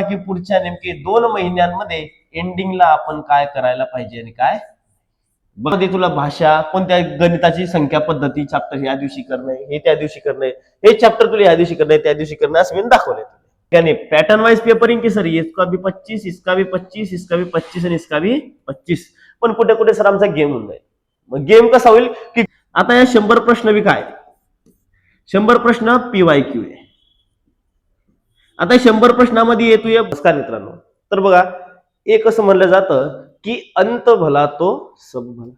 की पुढच्या नेमके 2 महिन्यांमध्ये एंडिंगला आपण काय करायला पाहिजे आणि काय बघ तुला भाषा कोणत्या गणिताची संख्या पद्धती चॅप्टर या दिवशी करणे हे त्या दिवशी करणे हे चॅप्टर तुला या दिवशी करणे त्या दिवशी करणे असं मी दाखवले यानी पैटर्न वाइज पेपरिंग की सर इसका भी 25 इसका भी 25 इसका भी 25 आणि इसका भी 25 पण कुठे कुठे सर आमचा गेम होऊन जाईल मग गेम कसा होईल की आता या 100 प्रश्न बी काय 100 प्रश्न PYQ आहे आता 100 प्रश्नामध्ये येतोय नमस्कार मित्रांनो तर बघा एक असं म्हणलं जातं की अंत भला तो सब भला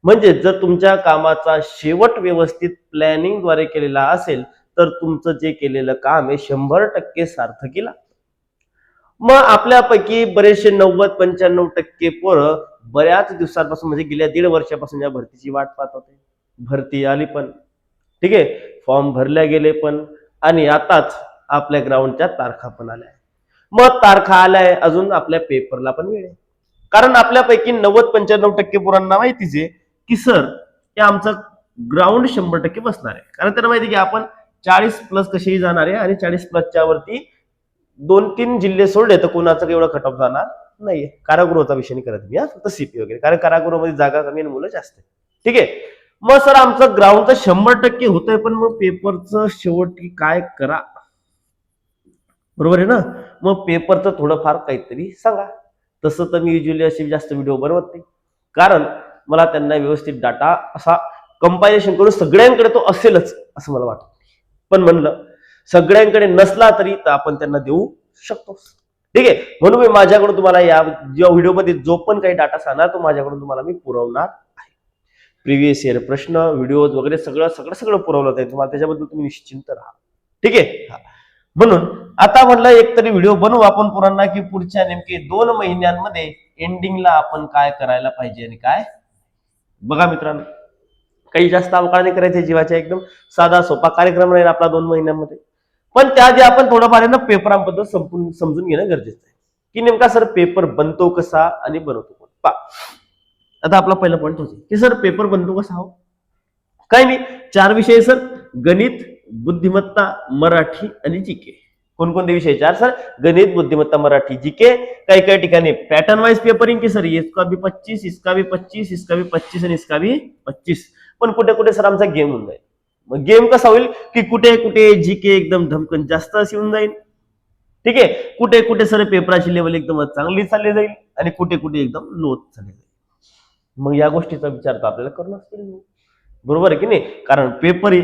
म्हणजे जर तुमच्या कामाचा शेवट व्यवस्थित प्लॅनिंग द्वारे केलेला असेल तर तुमचं जे केलेलं काम आहे 100% सार्थकीला मग आपल्यापैकी बरेचसे 90-95% पोरं बऱ्याच दिवसांपासून म्हणजे गेल्या 1.5 वर्षापासून या भरतीची वाट पाहत होते भरती आली पण ठीक आहे फॉर्म भरल्या गेले पण आणि आताच आपल्या ग्राउंडच्या तारखा पण आल्या मग तारखा आलाय अजून आपल्या पेपरला पण वेळ आहे कारण आपल्यापैकी 90-95% पोरांना माहितीच आहे की सर हे आमचं ग्राउंड 100% बसणार आहे कारण त्यांना माहिती की आपण 40+ कशीही जाणार आहे आणि 40+च्या वरती 2-3 जिल्हे सोडले तर कोणाचं एवढं कट ऑफ जाणार नाहीये कारागृहाचा विषय नाही करत मी फक्त CP वगैरे कारण कारागृहामध्ये जागा कमी आणि मुलं जास्त ठीक आहे मग सर आमचं ग्राउंडचं 100% होतंय पण मग पेपरचं शेवटी काय करा बरोबर आहे ना मग पेपरचं थोडंफार काहीतरी सांगा तसं तर मी युजली असे जास्त व्हिडिओ बनवत नाही कारण मला त्यांना व्यवस्थित डाटा असा कंपायलेशन करून सगळ्यांकडे तो असेलच असं मला वाटतं पण म्हणलं सगळ्यांकडे नसला तरी तर आपण त्यांना देऊ शकतो ठीक आहे म्हणून मी माझ्याकडून तुम्हाला या व्हिडिओमध्ये जो पण काही डाटा सांगणार तो माझ्याकडून तुम्हाला मी पुरवणार आहे प्रिव्हियस इयर प्रश्न व्हिडिओज वगैरे सगळं पुरवलं आहे तुम्हाला त्याच्याबद्दल तुम्ही निश्चिंत राहा ठीक आहे म्हणून आता म्हटलं एक तरी व्हिडिओ बनवू आपण पुरांना की पुढच्या नेमके 2 महिन्यांमध्ये एंडिंगला आपण काय करायला पाहिजे आणि काय बघा मित्रांनो काही जास्त अवकाळ नाही करायचे जीवाच्या एकदम साधा सोपा कार्यक्रम राहील आपला 2 महिन्यांमध्ये पण त्याआधी आपण थोडंफार ना पेपरांबद्दल समजून घेणं गरजेचं आहे की नेमका सर पेपर बनतो कसा आणि बनवतो कोण पा आता आपला पहिला पॉईंट होतो की सर पेपर बनतो कसा हो काही नाही 4 विषय सर गणित बुद्धिमत्ता मराठी आणि जीके कोणकोणते विषय 4 सर गणित बुद्धिमत्ता मराठी जीके काही ठिकाणी पॅटर्न वाइज पेपरिंग की सर इसका भी 25 इसका भी 25 इसका भी 25 आणि इसका भी 25 पण कुठे कुठे सर आमचा गेम होऊन जाईल मग गेम कसा होईल की कुठे कुठे जीके एकदम धमकन जास्त अशी होऊन जाईल ठीक आहे कुठे कुठे सर पेपराची लेवल एकदम चांगली चालली जाईल आणि कुठे कुठे एकदम लो चालली जाईल मग या गोष्टीचा विचार तर आपल्याला करणं असतील बरोबर आहे की नाही कारण पेपर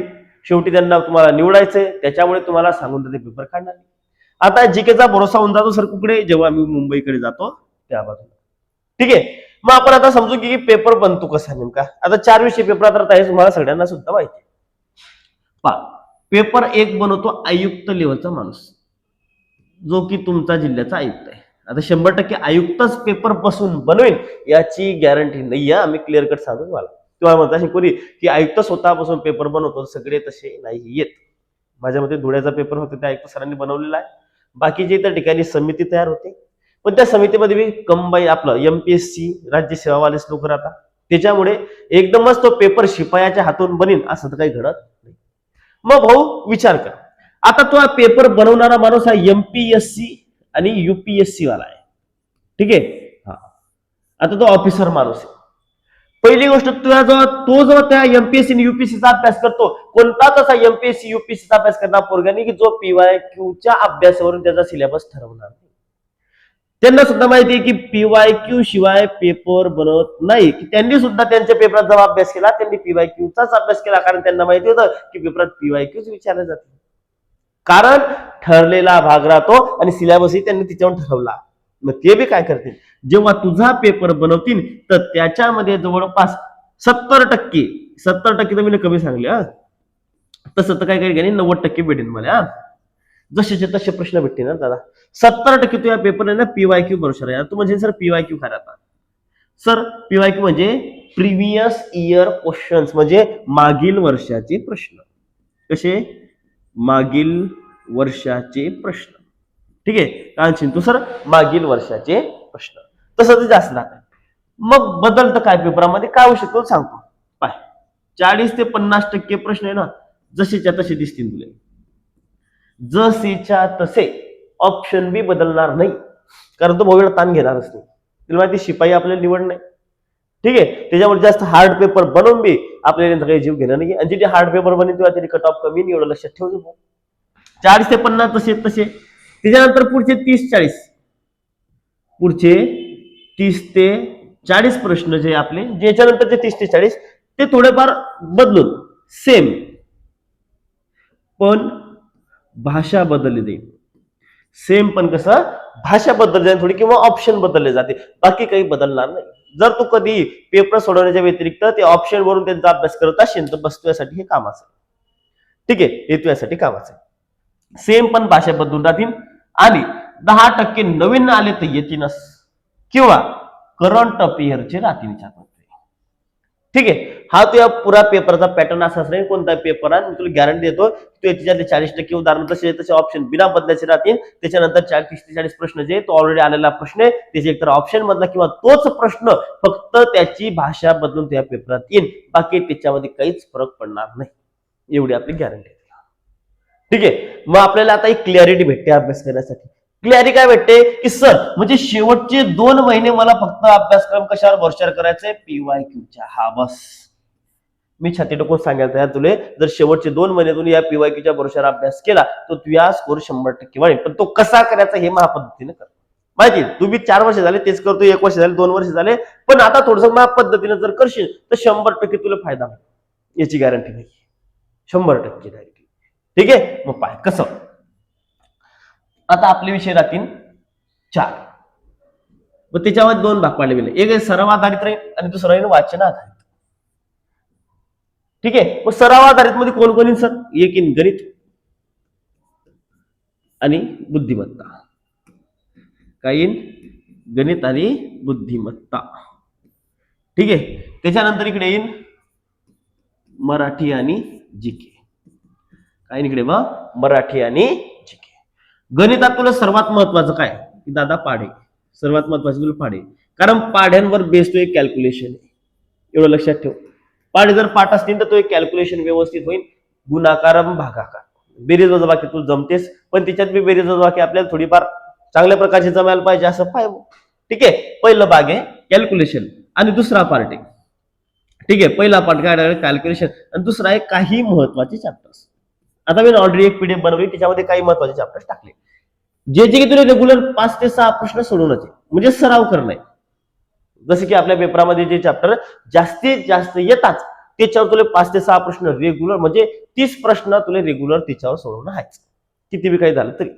शेवटी त्यांना तुम्हाला निवडायचंय त्याच्यामुळे तुम्हाला सांगून ते पेपर काढणार आता जीकेचा भरोसा होऊन जातो सर कुकडे जेव्हा आम्ही मुंबईकडे जातो त्या बाजूला ठीक आहे मग आपण आता समजू की पेपर बनतो कसा नेमका आता 4 विषय पेपर तर आहे तुम्हाला सगळ्यांना सुद्धा माहिती पा पेपर 1 बनवतो आयुक्त लेवलचा माणूस जो की तुमचा जिल्ह्याचा आयुक्त आहे आता 100% आयुक्तच पेपर बसून बनवेल याची गॅरंटी नाही आम्ही क्लिअर कट सांगतो तुम्हाला किंवा म्हणता कोणी की आयुक्त स्वतःपासून पेपर बनवतो सगळे तसे नाही येत माझ्या मते धुळ्याचा पेपर होता त्या आयुक्त सरांनी बनवलेला आहे बाकीचे इतर ठिकाणी समिती तयार होते पण त्या समितीमध्ये कंबाईन आपलं MPSC राज्य सेवावालेच लोक राहतात त्याच्यामुळे एकदमच तो पेपर शिपायाच्या हातून बनेल असं तर काही घडत नाही मग भाऊ विचार कर आता तो पेपर बनवणारा माणूस हा MPSC आणि UPSC वाला आहे ठीक आहे आता तो ऑफिसर माणूस आहे पहिली गोष्ट तो जो त्या MPSC आणि UPSCचा अभ्यास करतो कोणताच असा MPSC UPSCचा अभ्यास करणारा पोरगा नाही की जो PYQच्या अभ्यासावरून त्याचा सिलेबस ठरवणार नाही त्यांना सुद्धा माहिती आहे की PYQ शिवाय पेपर बनत नाही की त्यांनी सुद्धा त्यांच्या पेपरात जेव्हा अभ्यास केला त्यांनी PYQचाच अभ्यास केला कारण त्यांना माहिती होतं की पेपरात PYQच विचारले जाते कारण ठरलेला भाग राहतो आणि सिलेबसही त्यांनी तिच्यावर ठरवला मग ते बी काय करतील जेव्हा तुझा पेपर बनवतील तर त्याच्यामध्ये जवळपास 70% तर मी कमी सांगले तसं तर काय काही 90% भेटेल मला जसेचे तसे प्रश्न भेटतील ना दादा 70% तुझ्या पेपर आहे ना PYQ बरोबर आहे तू म्हणजे सर PYQ काय राहतात सर PYQ म्हणजे प्रिव्हियस इयर क्वेश्चन्स म्हणजे मागील वर्षाचे प्रश्न कसे मागील वर्षाचे प्रश्न ठीक आहे काय तू सर मागील वर्षाचे प्रश्न तसं ते जास्त राहत मग बदलतं काय पेपरामध्ये काय होऊ शकतो सांगतो पाय 40 ते 50% प्रश्न आहे ना जसेच्या तसे दिसतील तुला जसेच्या तसे ऑप्शन बी बदलणार नाही, कारण तो बहुवेळ ताण घेणारच नाही. तुला माहिती शिपाई आपल्याला निवड नाही. ठीक आहे, त्याच्यामुळे जास्त हार्ड पेपर बनवून बी आपल्याला काही जीव घेणार नाही. आणि जिथे हार्ड पेपर बनेल तेव्हा त्याने कट ऑफ कमी, एवढं लक्षात ठेवतो. 40 ते 50 तसे तसे. त्याच्यानंतर पुढचे 30-40, पुढचे 30 ते 40 प्रश्न जे आपले, ज्याच्यानंतरचे 30 ते 40 ते थोडेफार बदलून सेम, पण भाषा बदलली जाईल. सेम पण कसं, भाषा बदलली जाईल थोडी, किंवा ऑप्शन बदलले जाते, बाकी काही बदलणार नाही. जर तू कधी पेपर सोडवण्याच्या व्यतिरिक्त ते ऑप्शन वरून त्यांचा अभ्यास करत असेल तर बस तुझ्यासाठी हे कामाचं. ठीक आहे, हे तुझ्यासाठी कामाचं. सेम पण भाषा बदलून राहतील. आणि 10% नवीन आले तर येतीलच, किंवा करंट अफेअरचे राहतील. ठीक आहे, हा तुझ्या पुरा पेपरचा पॅटर्न असाच नाही. कोणता पेपर आहे मी तुला गॅरंटी देतो, तू त्याच्यातले 40% उदाहरण तसे तसे ऑप्शन बिना बदलायचे राहतील. त्याच्यानंतर 30 ते 40 प्रश्न जे तो ऑलरेडी आलेला प्रश्न आहे, त्याचे एकतर ऑप्शन बदला किंवा तोच प्रश्न फक्त त्याची भाषा बदलून त्या पेपरात येईल. बाकी त्याच्यामध्ये काहीच फरक पडणार नाही, एवढी आपली गॅरंटी. ठीक आहे, मग आपल्याला आता एक क्लॅरिटी भेटते अभ्यास करण्यासाठी. क्लॅरिटी काय भेटते की सर म्हणजे शेवटचे 2 महिने मला फक्त अभ्यासक्रम कशावर भरवशावर करायचंय, पीवायक्यूच्या. हा बस, मी छाती टाकून सांगायचं तयार तुले, जर शेवटचे 2 महिन्यातून या पीवायक्यूच्या भरवशावर अभ्यास केला तर तुझा स्कोर 100% वाढेल. पण तो कसा करायचा हे महा पद्धतीने कर. माहिती, तू बी 4 वर्ष झाले तेच करतो, 1 वर्ष झाले, 2 वर्ष झाले, पण आता थोडस महा पद्धतीने जर करशील तर 100% तुला फायदा होईल, याची गॅरंटी नाही. 100% डायरेक्ट. ठीक आहे, मग पाय कसं. आता आपले विषय राहतील 4, मग त्याच्यामध्ये 2 भाग पाडले गेले. एक सराव आधारित राहील आणि दुसरा राहील वाचन आधारित. ठीक आहे, मग सराव आधारित मध्ये कोण कोण येईल सर? एक इन गणित आणि बुद्धिमत्ता. काय येईल? गणित आणि बुद्धिमत्ता. ठीक आहे, त्याच्यानंतर इकडे येईल मराठी आणि जीके. काय इकडे मग मराठी आणि जीके. गणितात तुला सर्वात महत्वाचं काय की दादा पाढे, सर्वात महत्वाचं तुला पाढे, कारण पाढ्यांवर बेस तो एक कॅल्क्युलेशन आहे, एवढं लक्षात ठेव. पाढे जर पाठ असतील तर तो एक कॅल्क्युलेशन व्यवस्थित होईल. गुणाकार भागाकार बेरीज वजाबाकी तू जमतेस, पण त्याच्यात बी बेरीज वजाबाकी आपल्याला थोडीफार चांगल्या प्रकारची जमायला पाहिजे असं पाहिजे. ठीक आहे, पहिलं भाग आहे कॅल्क्युलेशन आणि दुसरा पार्ट आहे. ठीक आहे, पहिला पार्ट काय कॅल्क्युलेशन आणि दुसरा आहे काही महत्वाचे चॅप्टर्स. आता मी ऑलरेडी एक पीडीएफ बनवली, त्याच्यामध्ये काही महत्वाचे चॅप्टर्स टाकले, जे जे की तुला रेग्युलर 5 ते 6 प्रश्न सोडवण्याचे, म्हणजे सराव करणे. जसे की आपल्या पेपरामध्ये जे चॅप्टर जास्तीत जास्त येतात त्याच्यावर तुला 5 ते 6 प्रश्न रेग्युलर, म्हणजे 30 प्रश्न तुला रेग्युलर त्याच्यावर सोडवणं आहेच, किती बी काही झालं तरी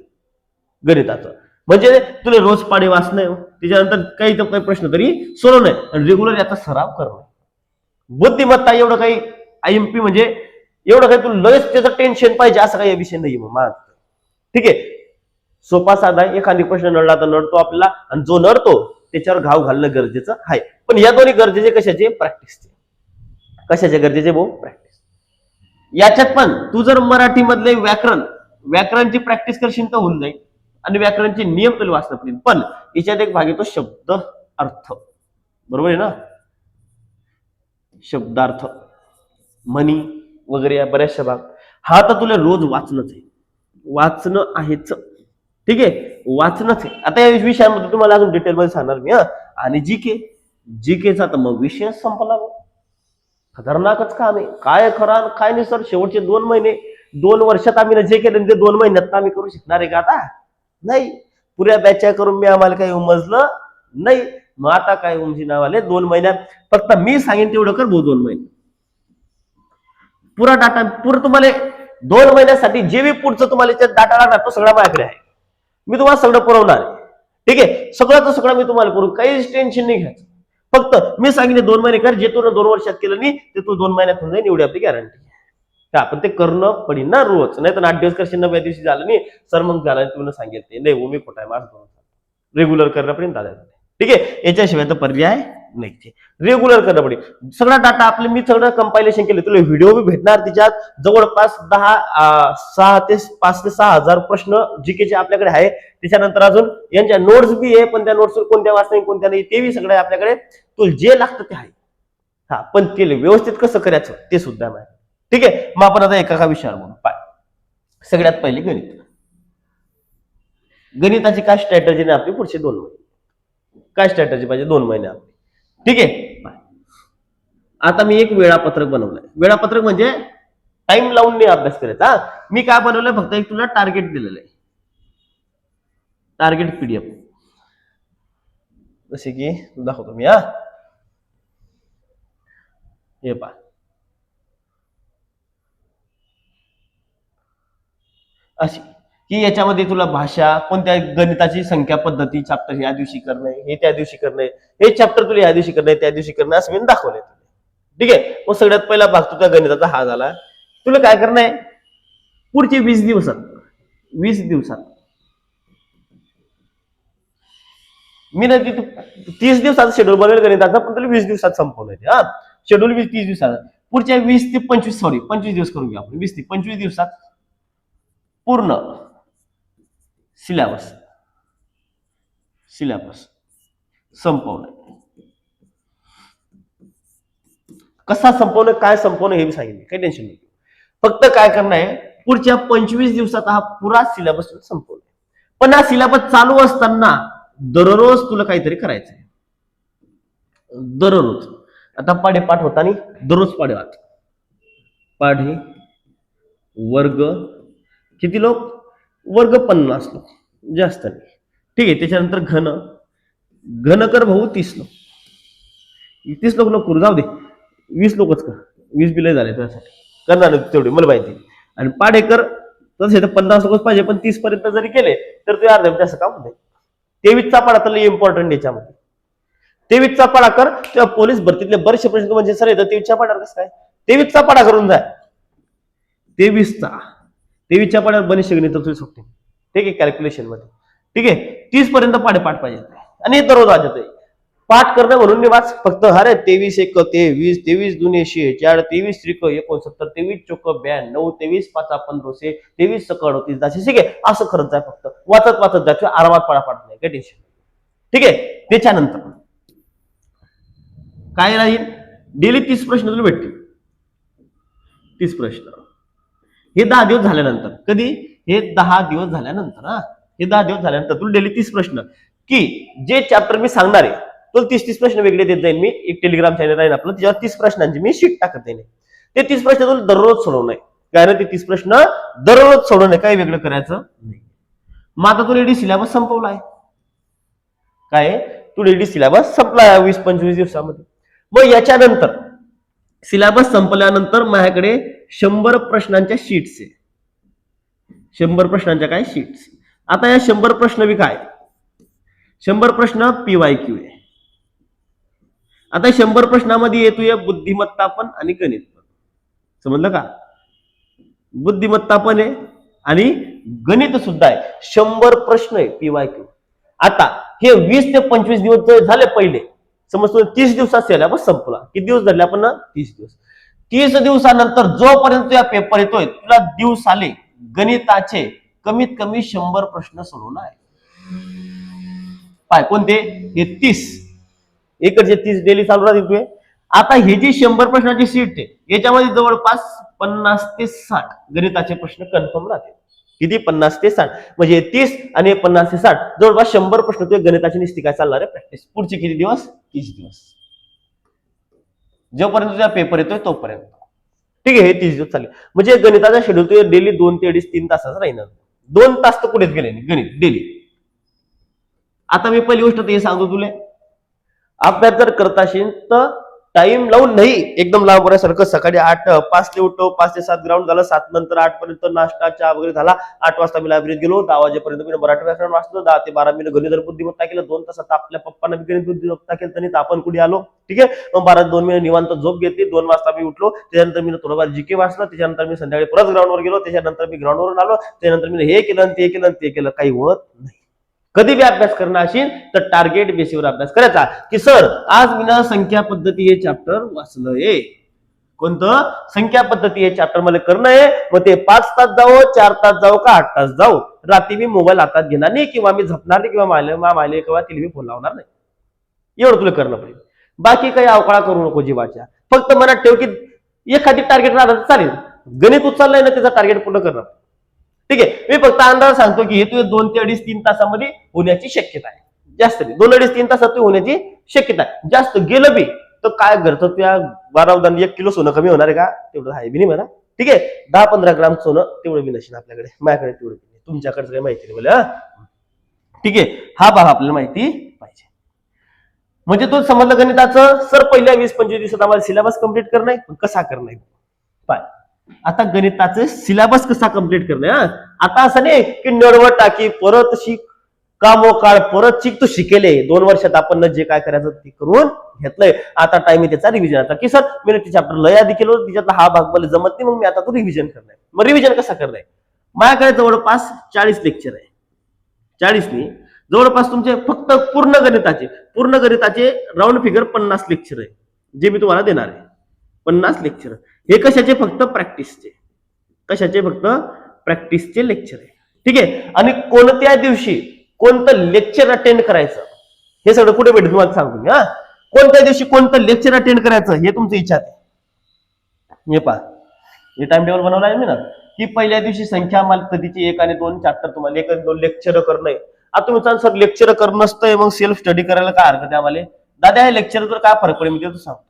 गणिताचं. म्हणजे तुला रोज पाढे वाचणं, त्याच्यानंतर काही प्रश्न तरी सोडवणं, रेग्युलर याचा सराव करणं. बुद्धिमत्ता एवढं काही आयएमपी म्हणजे एवढं काही तुला लगेच त्याचं टेन्शन पाहिजे असं काही विषय नाही मग. ठीक आहे, सोपा साधा, एखादी प्रश्न नडला तर नडतो आपल्याला, आणि जो नडतो त्याच्यावर घाव घालणं गरजेचं आहे. पण या दोन्ही गरजेचे कशाचे? प्रॅक्टिसचे. कशाचे गरजेचे भाऊ? प्रॅक्टिस. याच्यात पण तू जर मराठी मधले व्याकरणची प्रॅक्टिस करशील तर होऊन जाईल, आणि व्याकरणचे नियम तुला वाचता पडेल. पण याच्यात एक भाग येतो शब्द अर्थ, बरोबर आहे ना? शब्दार्थ, म्हणी वगैरे या बऱ्याचशा भाग, हा तर तुला रोज वाचणंच आहे, वाचणं आहेच. ठीक आहे, वाचणंच आहे. आता या विषयामध्ये तुम्हाला अजून डिटेलमध्ये सांगणार मी. आणि जीकेचा तर मग विषय संपला, खतरनाकच काम आहे. काय खरं काय नाही सर, शेवटचे 2 महिने 2 वर्षात आम्ही जे केलं ते 2 महिन्यात आम्ही करू शकणार आहे का? आता नाही, पुऱ्या बॅच्या करून मी आम्हाला काही उमजलं नाही. मग आता काय उमजी नावाले 2 महिन्यात फक्त मी सांगेन तेवढं कर भाऊ. 2 महिने पुरा डाटा, पुरं तुम्हाला 2 महिन्यासाठी जे बी पुढचं तुम्हाला डाटा लागणार तो सगळा माझ्याकडे आहे, मी तुम्हाला सगळं पुरवणार आहे. ठीक आहे, सगळं मी तुम्हाला पुरवू, काहीच टेन्शन नाही घ्यायचं. फक्त मी सांगितले 2 महिने कर, जे तू 2 वर्षात केलं नाही ते तू 2 महिन्यात होऊन जाईल, एवढी आपली गॅरंटी. आपण ते करणं पडेल ना रोज, नाही तर 8 दिवस करशील, 9व्या दिवशी झालं नाही सर मग झालं तुम्ही सांगितले नाही, मी खोटा आहे माझं, रेग्युलर करणं पडेल दादा. ठीक आहे, याच्याशिवाय तर पर्याय नाही, रेग्युलर करणं पडेल. सगळा डाटा आपले मी सगळं कंपायलेशन केलं, तुला व्हिडिओ बी भेटणार, त्याच्यात जवळपास 5 ते 6 हजार प्रश्न जीकेचे आपल्याकडे आहे. त्याच्यानंतर अजून यांच्या नोट्स बी आहे, पण त्या नोट्सवर कोणत्या वाचता कोणत्या नाही ते बी सगळं आपल्याकडे. तुला जे लागतं ते आहे, हा पण ते व्यवस्थित कसं करायचं ते सुद्धा नाही. ठीक आहे, मग आपण आता एका विषयावर बोलू. पाय सगळ्यात पहिले गणित. गणिताची काय स्ट्रॅटर्जी नाही आपली पुढचे 2 महिने, काय स्ट्रॅटर्जी पाहिजे 2 महिने आपली, ठीक आहे. आता मी एक वेळापत्रक बनवलंय. वेळापत्रक म्हणजे टाइम लावून नाही अभ्यास करायचा. मी काय बनवलंय, फक्त एक तुला टार्गेट दिलेलं आहे, टार्गेट पीडीएफ. जसे की दाखवतो मी, हे पहा, अशी की याच्यामध्ये तुला भाषा, कोणत्या गणिताची संख्या पद्धती चॅप्टर या दिवशी करणे, हे त्या दिवशी करणे, हे चॅप्टर तुला या दिवशी करणे, त्या दिवशी करणे, असं मी दाखवलंय. ठीक आहे. मग सगळ्यात पहिला भाग तुझा गणिताचा हा झाला. तुला काय करणं आहे, पुढचे 20 दिवसात, 20 दिवसात मी ना 30 दिवसाचा शेड्यूल बनवेल गणिताचा, पण तुला 20 दिवसात संपवलंय. शेड्यूल 30 दिवसात, पुढच्या 20 ते 25 25 दिवस करून घेऊ आपण. 20 ते 25 दिवसात पूर्ण सिलेबस संपवणं. कसा संपवणं, काय संपवणं हे मी सांगितलं, काही टेन्शन नाही. फक्त काय करणं आहे, पुढच्या 25 दिवसात हा पुरा सिलेबस संपवणं. पण हा सिलेबस चालू असताना दररोज तुला काहीतरी करायचंय, दररोज. आता पाढेपाठ होता आणि दररोज पाढेपाठ, पाढे वर्ग किती लोक, वर्ग 50 लोक, जास्त नाही, ठीक आहे. त्याच्यानंतर घन कर भाऊ 30 लोक, 30 लोक नको करू, जाऊ दे 20 लोकच कर, 20 बिले झाले त्यासाठी, करणार तेवढे मला माहिती. आणि पाढेकर तसे तर 50 लोकच पाहिजे, पण 30 पर्यंत जरी केले तर ते अर्ध्या जास्त काम होते. 23चा पाढा तर इम्पॉर्टंट याच्यामध्ये. 23चा पाढा कर, तेव्हा पोलीस भरतीतले बरेचसे प्रश्न म्हणजे सर येतं 23च्या पाढा कसं काय, 23चा पाढा करून जाय. 23च्या पाढ्यावर बरेचसे गणित तुझे सुटते, ठीक आहे, कॅल्क्युलेशन मध्ये, ठीक आहे. 30 पर्यंत पाढेपाठ पाहिजे, आणि दररोज आज येते पाठ करणं म्हणून मी वाच फक्त. अरे 23 एक 23, 23 दुने 46, 23 त्रिक 69, 23 चोक 92, 23 पाचा 1500, 23 सकड 30, ठीक आहे. असं करत आहे, फक्त वाचत जातो, आरामात पाढा नाही, काही टेन्शन, ठीक आहे. त्याच्यानंतर काय राहील, डेली 30 प्रश्न तुला भेटतील, 30 प्रश्न. हे 10 दिवस झाल्यानंतर, कधी, हे 10 दिवस झाल्यानंतर, हे 10 दिवस झाल्यानंतर तुला डेली 30 प्रश्न, की जे चॅप्टर मी सांगणार आहे तुला 30 प्रश्न वेगळे देत जाईल मी. एक टेलिग्राम चॅनल आहे आपलं, त्याच्यावर 30 प्रश्नांची मी शीट टाकत जाईल. ते 30 प्रश्न तुला दररोज सोडवणं आहे, कारण ते 30 प्रश्न दररोज सोडवणं, काही वेगळं करायचं नाही. मग आता तू रेडी सिलेबस संपवलाय, काय तू रेडी सिलेबस संपलाय 20-25 दिवसामध्ये. मग याच्यानंतर सिलेबस संपल्यानंतर माझ्याकडे 100 प्रश्नांच्या शीट्स आहे, 100 प्रश्नांच्या काय शीट्स. आता या 100 प्रश्न बी काय, 100 प्रश्न PYQ आहे. आता 100 प्रश्नामध्ये येतोय बुद्धिमत्ता पण आणि गणित पण, समजलं का, बुद्धिमत्ता पण आहे आणि गणित सुद्धा आहे. 100 प्रश्न आहे PYQ. आता हे 20 ते 25 दिवस झाले पहिले, समजतो 30 दिवसात सिलेबस संपला. किती दिवस झाले आपण, 30 दिवस. 30 दिवसानंतर जोपर्यंत या पेपर येतोय, तुला दिवसाले गणिताचे कमीत कमी 100 प्रश्न सोडवणार आहे. पाय कोणते, हे 30, एकच 30 डेली चालू राहते. आता हे जी 100 प्रश्नाची सीट आहे, याच्यामध्ये जवळपास 50 ते 60 गणिताचे प्रश्न कन्फर्म राहते. किती, 50 ते 60, म्हणजे 30 आणि 50 ते 60, जवळपास 100 प्रश्न तुझे गणिताची निस्ती काय चालणार आहे, प्रॅक्टिस. पुढचे किती दिवस, 30 दिवस, जोपर्यंत तुझा पेपर येतोय तोपर्यंत, ठीक आहे. हे 30 दिवस चालले, म्हणजे गणिताचा शेड्यूल तुझे डेली 2 ते 3 तासाचा राहील. 2 तास तर कुठेच गेले नाही गणित डेली. आता मी पहिली गोष्ट हे सांगतो तुला, अभ्यास जर करत असेल तर टाइम लावून नाही, एकदम लांबपर्यंत सकाळी 5 ते उठतो, 5 ते 7 ग्राउंड झालं, 7 नंतर 8 पर्यंत नाश्ता चहा वगैरे झाला, 8 वाजता मी लायब्ररीत गेलो, 10 वाजेपर्यंत मी मराठी व्याकरण वाचलो, 10 ते 12 मी गणित बुद्धिमत्ता केलं, 2 तासात आपल्या पप्पांना गणित बुद्धिमत्ता केलं, आणि आपण कुठे आलो, ठीक आहे. मग 2 मिनिट निवांत झोप घेतली, 2 वाजता मी उठलो, त्याच्यानंतर मी थोडंफार जीके वाचलं, त्याच्यानंतर मी संध्याकाळी परत ग्राउंडवर गेलो, त्याच्यानंतर मी ग्राउंडवरून आलो, त्यानंतर मी हे केलं ते केलं ते केलं, काही होत नाही. कधी भी अभ्यास करणार असेल तर टार्गेट बेसिसवर अभ्यास करायचा, की सर आज मी संख्या पद्धती हे चॅप्टर वाचलंय. कोणतं, संख्या पद्धती हे चॅप्टर मला करणं आहे. मग ते 5 तास जाऊ, 4 तास जाऊ का 8 तास जाऊ, रात्री मी मोबाईल हातात घेणार नाही, किंवा मी झपणार नाही, किंवा मायले किंवा तिला मी फोन लावणार नाही. एवढं तुला करणं पाहिजे. बाकी काही अवकाळा करू नको जीवाच्या. फक्त मनात ठेव की एखादी टार्गेट राहणार चालेल, गणित उचललंय ना त्याचा टार्गेट पूर्ण करणार. ठीक आहे, मी फक्त अंदाज सांगतो की हे तुझे 2 ते 2.5-3 तासामध्ये होण्याची शक्यता आहे, जास्त नाही 2-2.5-3 तासात ते होण्याची शक्यता आहे. जास्त गेलं बी तर काय घरचं तुझ्या 1 किलो सोनं कमी होणार आहे का? तेवढं आहे बी नाही म्हणा. ठीक आहे, 10-15 ग्राम सोनं तेवढं बी नसेल आपल्याकडे, माझ्याकडे तेवढं बी नाही, तुमच्याकडे काही माहिती नाही मला. ठीक आहे, हा भाग आपल्याला माहिती पाहिजे. म्हणजे तो समजलं गणिताचं. सर पहिल्या 20-25 दिवसात आम्हाला सिलेबस कम्प्लीट करणं आहे, कसा करणं आहे पाय. आता गणिताचे सिलेबस कसा कम्प्लीट करणं. आता असं नाही की नडवट टाकी परत शिक, कामोकाळ परत शिक, तू शिकेले 2 वर्षात आपण जे काय करायचं ते करून घेतलंय. आता टाइम आहे त्याचा रिव्हिजनचा, की सर मी ते चॅप्टर लय आधी केलं, तिच्यातला हा भाग मला जमत नाही, मग मी आता तो रिव्हिजन करणार. मग रिव्हिजन कसा करणार? माझ्याकडे जवळपास 40 लेक्चर आहे. 40 नाही, जवळपास तुमचे फक्त पूर्ण गणिताचे राऊंड फिगर 50 लेक्चर आहे जे मी तुम्हाला देणार आहे. 50 लेक्चर हे कशाचे? फक्त प्रॅक्टिसचे. कशाचे? फक्त प्रॅक्टिसचे लेक्चर आहे. ठीक आहे, आणि कोणत्या दिवशी कोणतं लेक्चर अटेंड करायचं हे सगळं कुठे भेटेल तुम्हाला सांगतो मी. कोणत्या दिवशी कोणतं लेक्चर अटेंड करायचं हे तुमचं इच्छा आहे. हे पहा, हे टाइम टेबल बनवलं आहे मी ना, की पहिल्या दिवशी संख्या पद्धतीची 1 आणि 2 चॅप्टर तुम्हाला 1 आणि 2 लेक्चर करणं. आता तुम्ही सांग सर लेक्चर करणं नसतंय, मग सेल्फ स्टडी करायला काय हरकत आहे आम्हाला? दादा हे लेक्चर तर काय फरक पडेल मी ते सांगतो.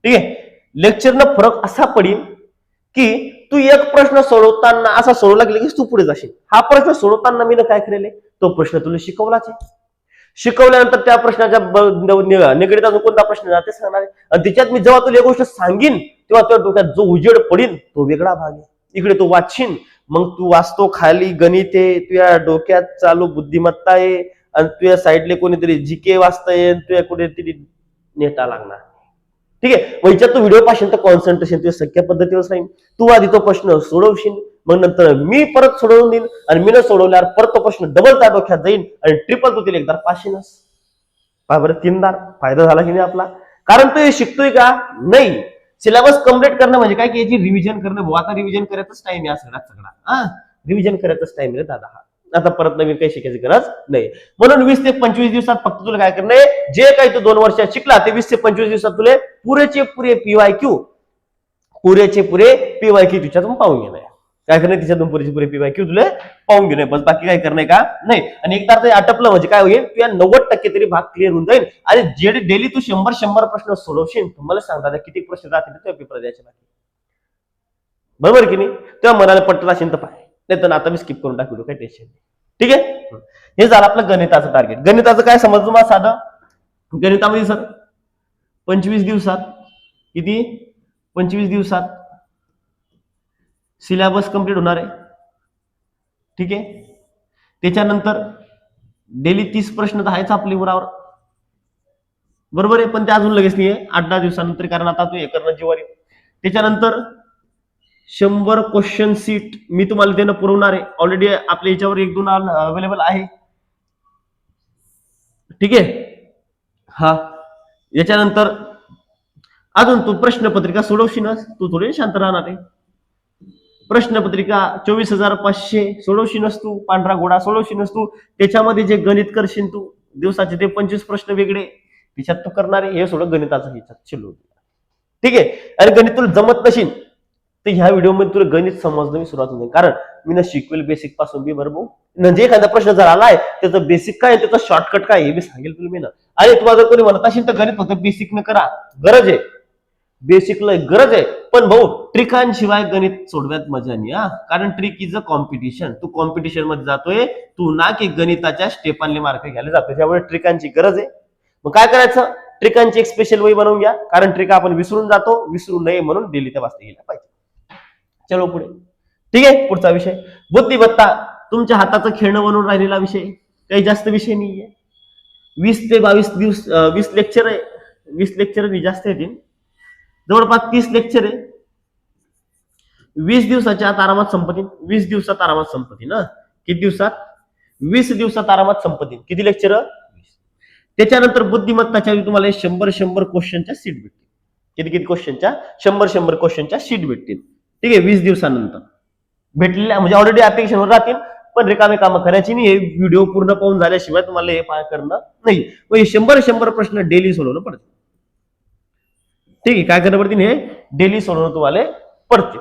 ठीक आहे, लेक्चरनं फरक असा पडेल की तू एक प्रश्न सोडवताना असा सोडवला गेला की तू पुढे जाशील. हा प्रश्न सोडवताना मी काय केलेले, तो प्रश्न तुला शिकवलाच आहे. शिकवल्यानंतर त्या प्रश्नाच्या निगडीत अजून कोणता प्रश्न जाते सांगणार आहे, आणि त्याच्यात मी जेव्हा तुला एक गोष्ट सांगीन तेव्हा तुझ्या डोक्यात जो उजेड पडेल तो वेगळा भाग आहे. इकडे तू वाचशील, मग तू वाचतो, खाली गणित आहे, तुझ्या डोक्यात चालू बुद्धिमत्ता आहे, आणि तुझ्या साईडले कोणीतरी जीके वाचताय, तुझ्या कुठेतरी नेटा लागणार. ठीक आहे, मग तू व्हिडिओ पाशील तर कॉन्सन्ट्रेशन तुझ्या संख्या पद्धतीवर राहील. तू आधी तो प्रश्न सोडवशील, मग नंतर मी परत सोडवून देईन, आणि मी न सोडवल्यावर परत तो प्रश्न डबल त्या डोक्यात जाईल, आणि ट्रिपल तू तिला एकदा पाशीनच. बरं, 3दा फायदा झाला की नाही आपला? कारण तू हे शिकतोय का नाही. सिलेबस कम्प्लीट करणं म्हणजे काय की याची रिव्हिजन करणं. भाऊ आता रिव्हिजन करायचाच टाइम आहे सगळा. रिव्हिजन करायचाच टाइम आहे दादा. आता परत नवीन काही शिकायची गरज नाही. म्हणून 20 ते 25 दिवसात फक्त तुला काय करणं, जे काही तू 2 वर्षात शिकला ते 20 ते 25 दिवसात तुला पुरेचे पुरे पीवायक्यू तिच्यातून पाहून घेणं. काय करणं, तिच्यातून पुरेचे पीवायक्यू तुला पाहून घेणे, बस बाकी काय करणं का नाही. आणि एकदा ते आटपलं म्हणजे काय होईल, तुझ्या 90% तरी भाग क्लिअर होऊन जाईल. आणि जे डेली तू 100 प्रश्न सोडवशील, तुम्हाला सांगता किती प्रश्न राहतील तेव्हा पेपर द्यायचे बाकी. बरोबर की नाही? तेव्हा मनाला पटत असेल तर पाहिजे, नाही तर आता मी स्किप करून टाकू, काही टेन्शन नाही. ठीक आहे, हे झालं आपलं गणिताचं टार्गेट. गणिताचं काय समजलं तुम्हाला साधं? गणितामध्ये सर 25 दिवसात किती? 25 दिवसात सिलेबस कंप्लीट होणार आहे. ठीक आहे, त्याच्यानंतर डेली 30 प्रश्न तर आहेच आपल्या उरावर. बरोबर आहे, पण ते अजून लगेच नाही आहे, 8-10 दिवसानंतर, कारण आता तू हे करणं जीवारी. त्याच्यानंतर 100 क्वेश्चन सीट मी तुम्हाला देणं पुरवणार आहे. ऑलरेडी आपल्या याच्यावर 1-2 अवेलेबल आहे. ठीक आहे, हा. याच्यानंतर अजून तू प्रश्नपत्रिका सोडवशीनच, तू थोडी शांत राहणार आहे. प्रश्नपत्रिका 24,500 सोडवशीनच तू, पांढरा घोडा सोडवशीनच तू. त्याच्यामध्ये जे गणित करशील तू दिवसाचे ते 25 प्रश्न वेगळे त्याच्यात तू करणार आहे. हे सोडं गणिताचं ह्याच्यात शिल्लक. ठीक आहे, आणि गणित तुला जमत नशील तर ह्या व्हिडिओमध्ये तुला गणित समजणं मी सुरुवात होईल, कारण मी ना शिकवेल बेसिक पासून बी. बरोबर, म्हणजे एखादा प्रश्न जर आलाय त्याचं बेसिक काय, त्याचं शॉर्टकट काय हे मी सांगेल तुला मी ना. आणि तुम्हाला जर कोणी म्हणत असेल तर गणित फक्त बेसिक न करा, गरज आहे, बेसिकला गरज आहे, पण भाऊ ट्रिकांशिवाय गणित सोडव्यात मजा नाही. कारण ट्रिक इज अ कॉम्पिटिशन. तू कॉम्पिटिशन मध्ये जातोय, तू ना की गणिताच्या स्टेपांनी मार्क घ्यायला जातोय. त्यामुळे ट्रिकांची गरज आहे. मग काय करायचं, ट्रिकांची एक स्पेशल वही बनवून घ्या, कारण ट्रिक आपण विसरून जातो, विसरू नये म्हणून डेली त्या वाचता गेल्या पाहिजे. चलो पुढे. ठीक आहे, पुढचा विषय बुद्धिमत्ता. तुमच्या हाताचं खेळणं बनवून राहिलेला विषय, काही जास्त विषय नाहीये. 20 ते 22 दिवस 20 लेक्चर आहे. 20 लेक्चर जास्त येतील, जवळपास 30 लेक्चर आहे. 20 दिवसाच्या आत आरामात संपतील. 20 दिवसात आरामात संपतील ना. किती दिवसात? 20 दिवसात आरामात संपतील. किती लेक्चर? 20. त्याच्यानंतर बुद्धिमत्ताच्या तुम्हाला 100 क्वेश्चनच्या सीट भेटतील. किती किती क्वेश्चनच्या? 100 क्वेश्चनच्या सीट भेटतील. ठीक आहे, 20 दिवसानंतर भेटलेल्या, म्हणजे ऑलरेडी ऍप्लिकेशनवर राहतील, पण रिकामे कामं करायची नाही. हे व्हिडिओ पूर्ण पाहून झाल्याशिवाय तुम्हाला हे पाय करणं नाही. मग हे 100 प्रश्न डेली सोडवणं पडतं. ठीक आहे, काय करणं पडतील, हे डेली सोडवणं तुम्हाला पडते.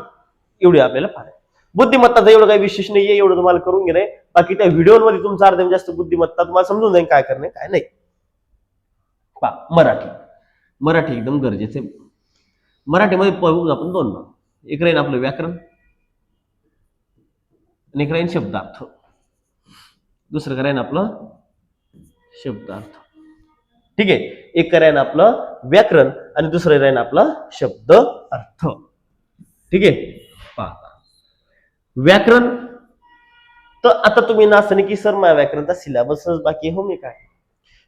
एवढी आपल्याला पाहायचं. बुद्धिमत्ताचं एवढं काही विशेष नाहीये, एवढं तुम्हाला करून घेणे. बाकी त्या व्हिडिओमध्ये तुमचा अर्ध्याहून जास्त बुद्धिमत्ता तुम्हाला समजून जाईल काय करणे काय नाही. मराठी मराठी एकदम गरजेचे. मराठीमध्ये बघू आपण दोन भाग. एक राहील आपलं व्याकरण आणि एक राहील शब्दार्थ. दुसरं करायन आपलं शब्दार्थ. ठीक आहे, एक करायन आपलं व्याकरण आणि दुसरं राहीन आपलं शब्द अर्थ. ठीक आहे, पहा व्याकरण. तर आता तुम्ही नाचणे की सर माझ्या व्याकरणचा सिलेबसच बाकी हो मी काय.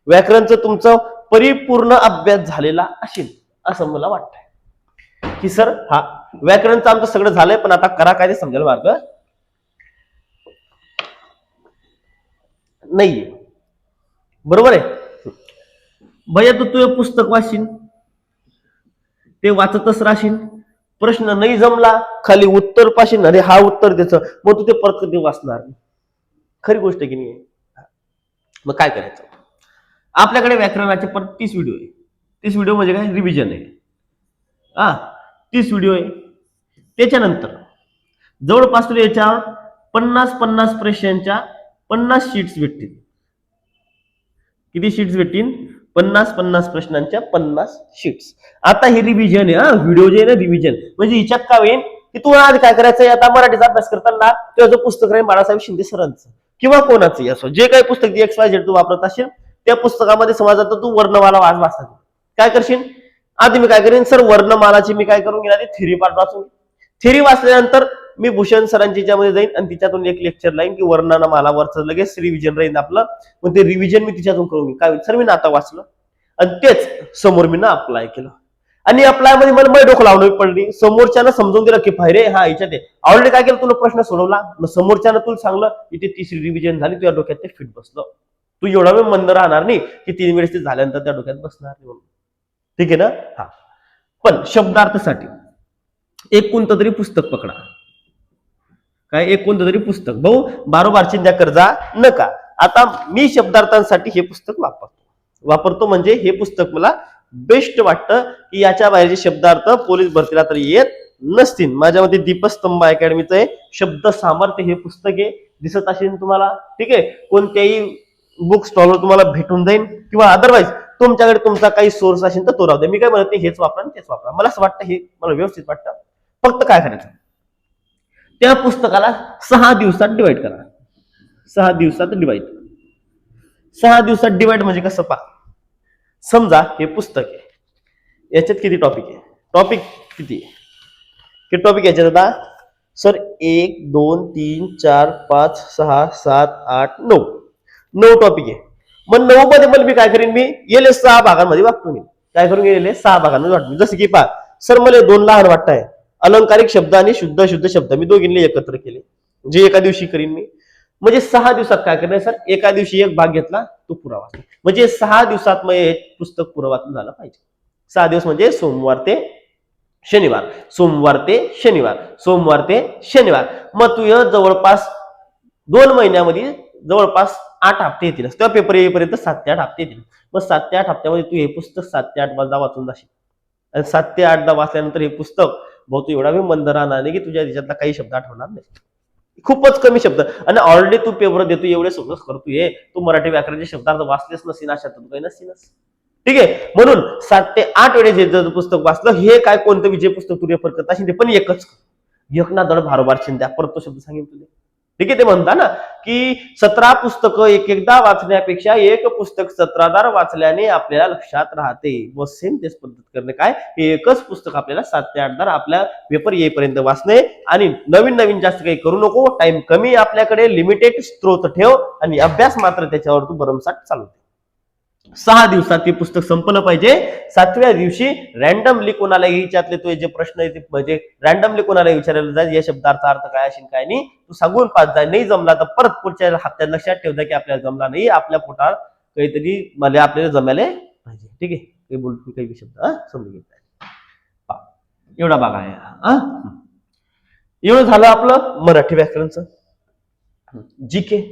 व्याकरणचं तुमचं परिपूर्ण अभ्यास झालेला असेल असं मला वाटतंय की सर हा व्याकरणचं आमचं सगळं झालंय, पण आता करा काय ते समजायला मार्ग नाहीये. बरोबर आहे भैया, तू तुझं पुस्तक वाचशील, ते वाचतच राहशील, प्रश्न नाही जमला खाली उत्तर पाशील, अरे हा उत्तर द्यायचं, मग तू ते परत कधी वाचणार. खरी गोष्ट की नाही. मग काय करायचं, आपल्याकडे व्याकरणाचे परत 30 व्हिडिओ आहे. 30 व्हिडिओ म्हणजे काय, रिव्हिजन आहे. 30 व्हिडिओ आहे. त्याच्यानंतर जवळपास तुला याच्यावर 50 प्रश्नांच्या 50 शीट्स भेटतील. किती शीट्स भेटतील, 50 प्रश्नांच्या 50 शीट्स. आता हे रिव्हिजन आहे, व्हिडिओ जे आहे ना रिव्हिजन, म्हणजे हिच्यात काय होईल की तू आज काय करायचंय, आता मराठीचा अभ्यास करताना तुझं जो पुस्तक राहील बाळासाहेब शिंदे सरांचं किंवा कोणाचंही असो, जे काही पुस्तक XYZ तू वापरत असेल त्या पुस्तकामध्ये समजा तू वर्णमाला वाचतात, काय करशील, आधी मी काय करेन सर वर्णमालाची मी काय करून घेणार, थेरी पार्ट वाचून. थेरी वाचल्यानंतर मी भूषण सरांची ज्यामध्ये जाईन आणि तिच्यातून एक लेक्चर लाईन की वर्णना मला वरच लगेच रिव्हिजन राहील आपलं. मग ते रिव्हिजन मी तिच्यातून करून घेईन. काय सर मी ना आता वाचलं आणि तेच समोर मी ना अप्लाय केलं, आणि अप्लाय मध्ये मला डोकं लावणं पडली, समोरच्यानं समजून दिलं की फायरे हा याच्यात ऑलरेडी काय केलं, तुला प्रश्न सोडवला, मग समोरच्यानं तुला सांगलं इथे तिसरी रिव्हिजन झाली, तुझ्या डोक्यात ते फिट बसलं. तू एवढा वेळ मंद राहणार नाही की 3 वेळेस ते झाल्यानंतर त्या डोक्यात बसणार नाही म्हणून. ठीक आहे ना. हा, पण शब्दार्थासाठी एक कोणतं तरी पुस्तक पकडा. काय, एक कोणतं तरी पुस्तक. भाऊ बारोबार चिंध्या कर्जा नका. आता मी शब्दार्थांसाठी हे पुस्तक वापरतो म्हणजे हे पुस्तक मला बेस्ट वाटतं की याच्या बाहेरचे शब्दार्थ पोलीस भरतीला तर येत नसतील. माझ्यामध्ये दीपस्तंभ अकॅडमीचं आहे शब्द सामर्थ्य हे पुस्तक आहे, दिसत असेल तुम्हाला. ठीक आहे, कोणत्याही बुक स्टॉलवर तुम्हाला भेटून जाईल, किंवा अदरवाईज तुमच्याकडे तुमचा काही सोर्स असेल तर तो राहू दे. मी काय म्हणत नाही हेच वापरा तेच वापरा, मला असं वाटतं हे मला व्यवस्थित वाटतं. फक्त काय करायचं, त्या पुस्तकाला 6 दिवसात डिवाइड करा. 6 दिवसात डिवाइड. 6 दिवसात डिवाइड म्हणजे कसं, पहा समजा हे पुस्तक आहे, याच्यात किती टॉपिक आहे, टॉपिक किती आहे, टॉपिक याच्यात आता सर 1 2 3 4 5 6 7 8 9 टॉपिक आहे. मग 9 मध्ये मला मी काय करेन, मी येले 6 भागांमध्ये वाटतो. मी काय करून गेले 6 भागांमध्ये वाटतो. जसं की पहा सर मला 2 लहान वाटत अलंकारिक शब्द आणि शुद्ध शब्द मी दोघींनी एकत्र केले, जे एका दिवशी करीन मी. म्हणजे 6 दिवसात काय करणार सर, एका दिवशी एक भाग घेतला तो पुरा वाचला, म्हणजे 6 दिवसात मग हे पुस्तक पुरं वाचून झालं पाहिजे. 6 दिवस म्हणजे सोमवार ते शनिवार, सोमवार ते शनिवार, सोमवार ते शनिवार. मग तू जवळपास 2 महिन्यामध्ये जवळपास 8 हप्ते येतील, तेव्हा पेपर येईपर्यंत 7 ते 8 हप्ते येतील. मग 7 ते 8 हप्त्यामध्ये तू हे पुस्तक 7 ते 8 वाचून जाशील, आणि 7 ते 8 वाचल्यानंतर हे पुस्तक बहुत एवढा वेळ मंद राहणार नाही की तुझ्या त्याच्यातला काही शब्द आठवणार नाही, खूपच कमी शब्द. आणि ऑलरेडी तू पेपर देतो एवढे सोबत करतो, हे तू मराठी व्याकरणाचे शब्दार्थ वाचलेच नसतील अशा तू काही नसतीलच. ठीक आहे, म्हणून 7 ते 8 वेळेस जर पुस्तक वाचलं, हे काय कोणतं विजय पुस्तक तू रेफर करत असेल ते पण एकच, एक ना दड भारोबार चिंध्या, परत तो शब्द सांगेन तुला. ठीक आहे, ते म्हणता ना की 17 पुस्तकं एकदा वाचण्यापेक्षा एक पुस्तक 17दा वाचल्याने आपल्याला लक्षात राहते. व सेम तेच पद्धत करणे काय, हे एकच पुस्तक आपल्याला 7 ते 8 आपल्या पेपर येईपर्यंत वाचणे, आणि नवीन जास्त काही करू नको. टाइम कमी आपल्याकडे, लिमिटेड स्त्रोत ठेव आणि अभ्यास मात्र त्याच्यावर तू भरमसाठ चालू. 6 दिवसात ते पुस्तक संपलं पाहिजे. 7व्या दिवशी रॅन्डमली कोणाला याच्यातले तो जे प्रश्न आहे ते म्हणजे रॅन्डमली कोणाला विचारायला जाईल, या शब्दार्थ अर्थ काय असेल काय नाही, तू सांगून पास जाय. नाही जमला तर परत पुढच्या हप्त्यात लक्षात ठेवता की आपल्याला जमला नाही, आपल्या पोटात काहीतरी मला आपल्याला जमायला पाहिजे. ठीक आहे, काही बोलतो काही शब्द समजून घेत एवढा भाग आहे. एवढं झालं आपलं मराठी व्याकरणचं. जीके.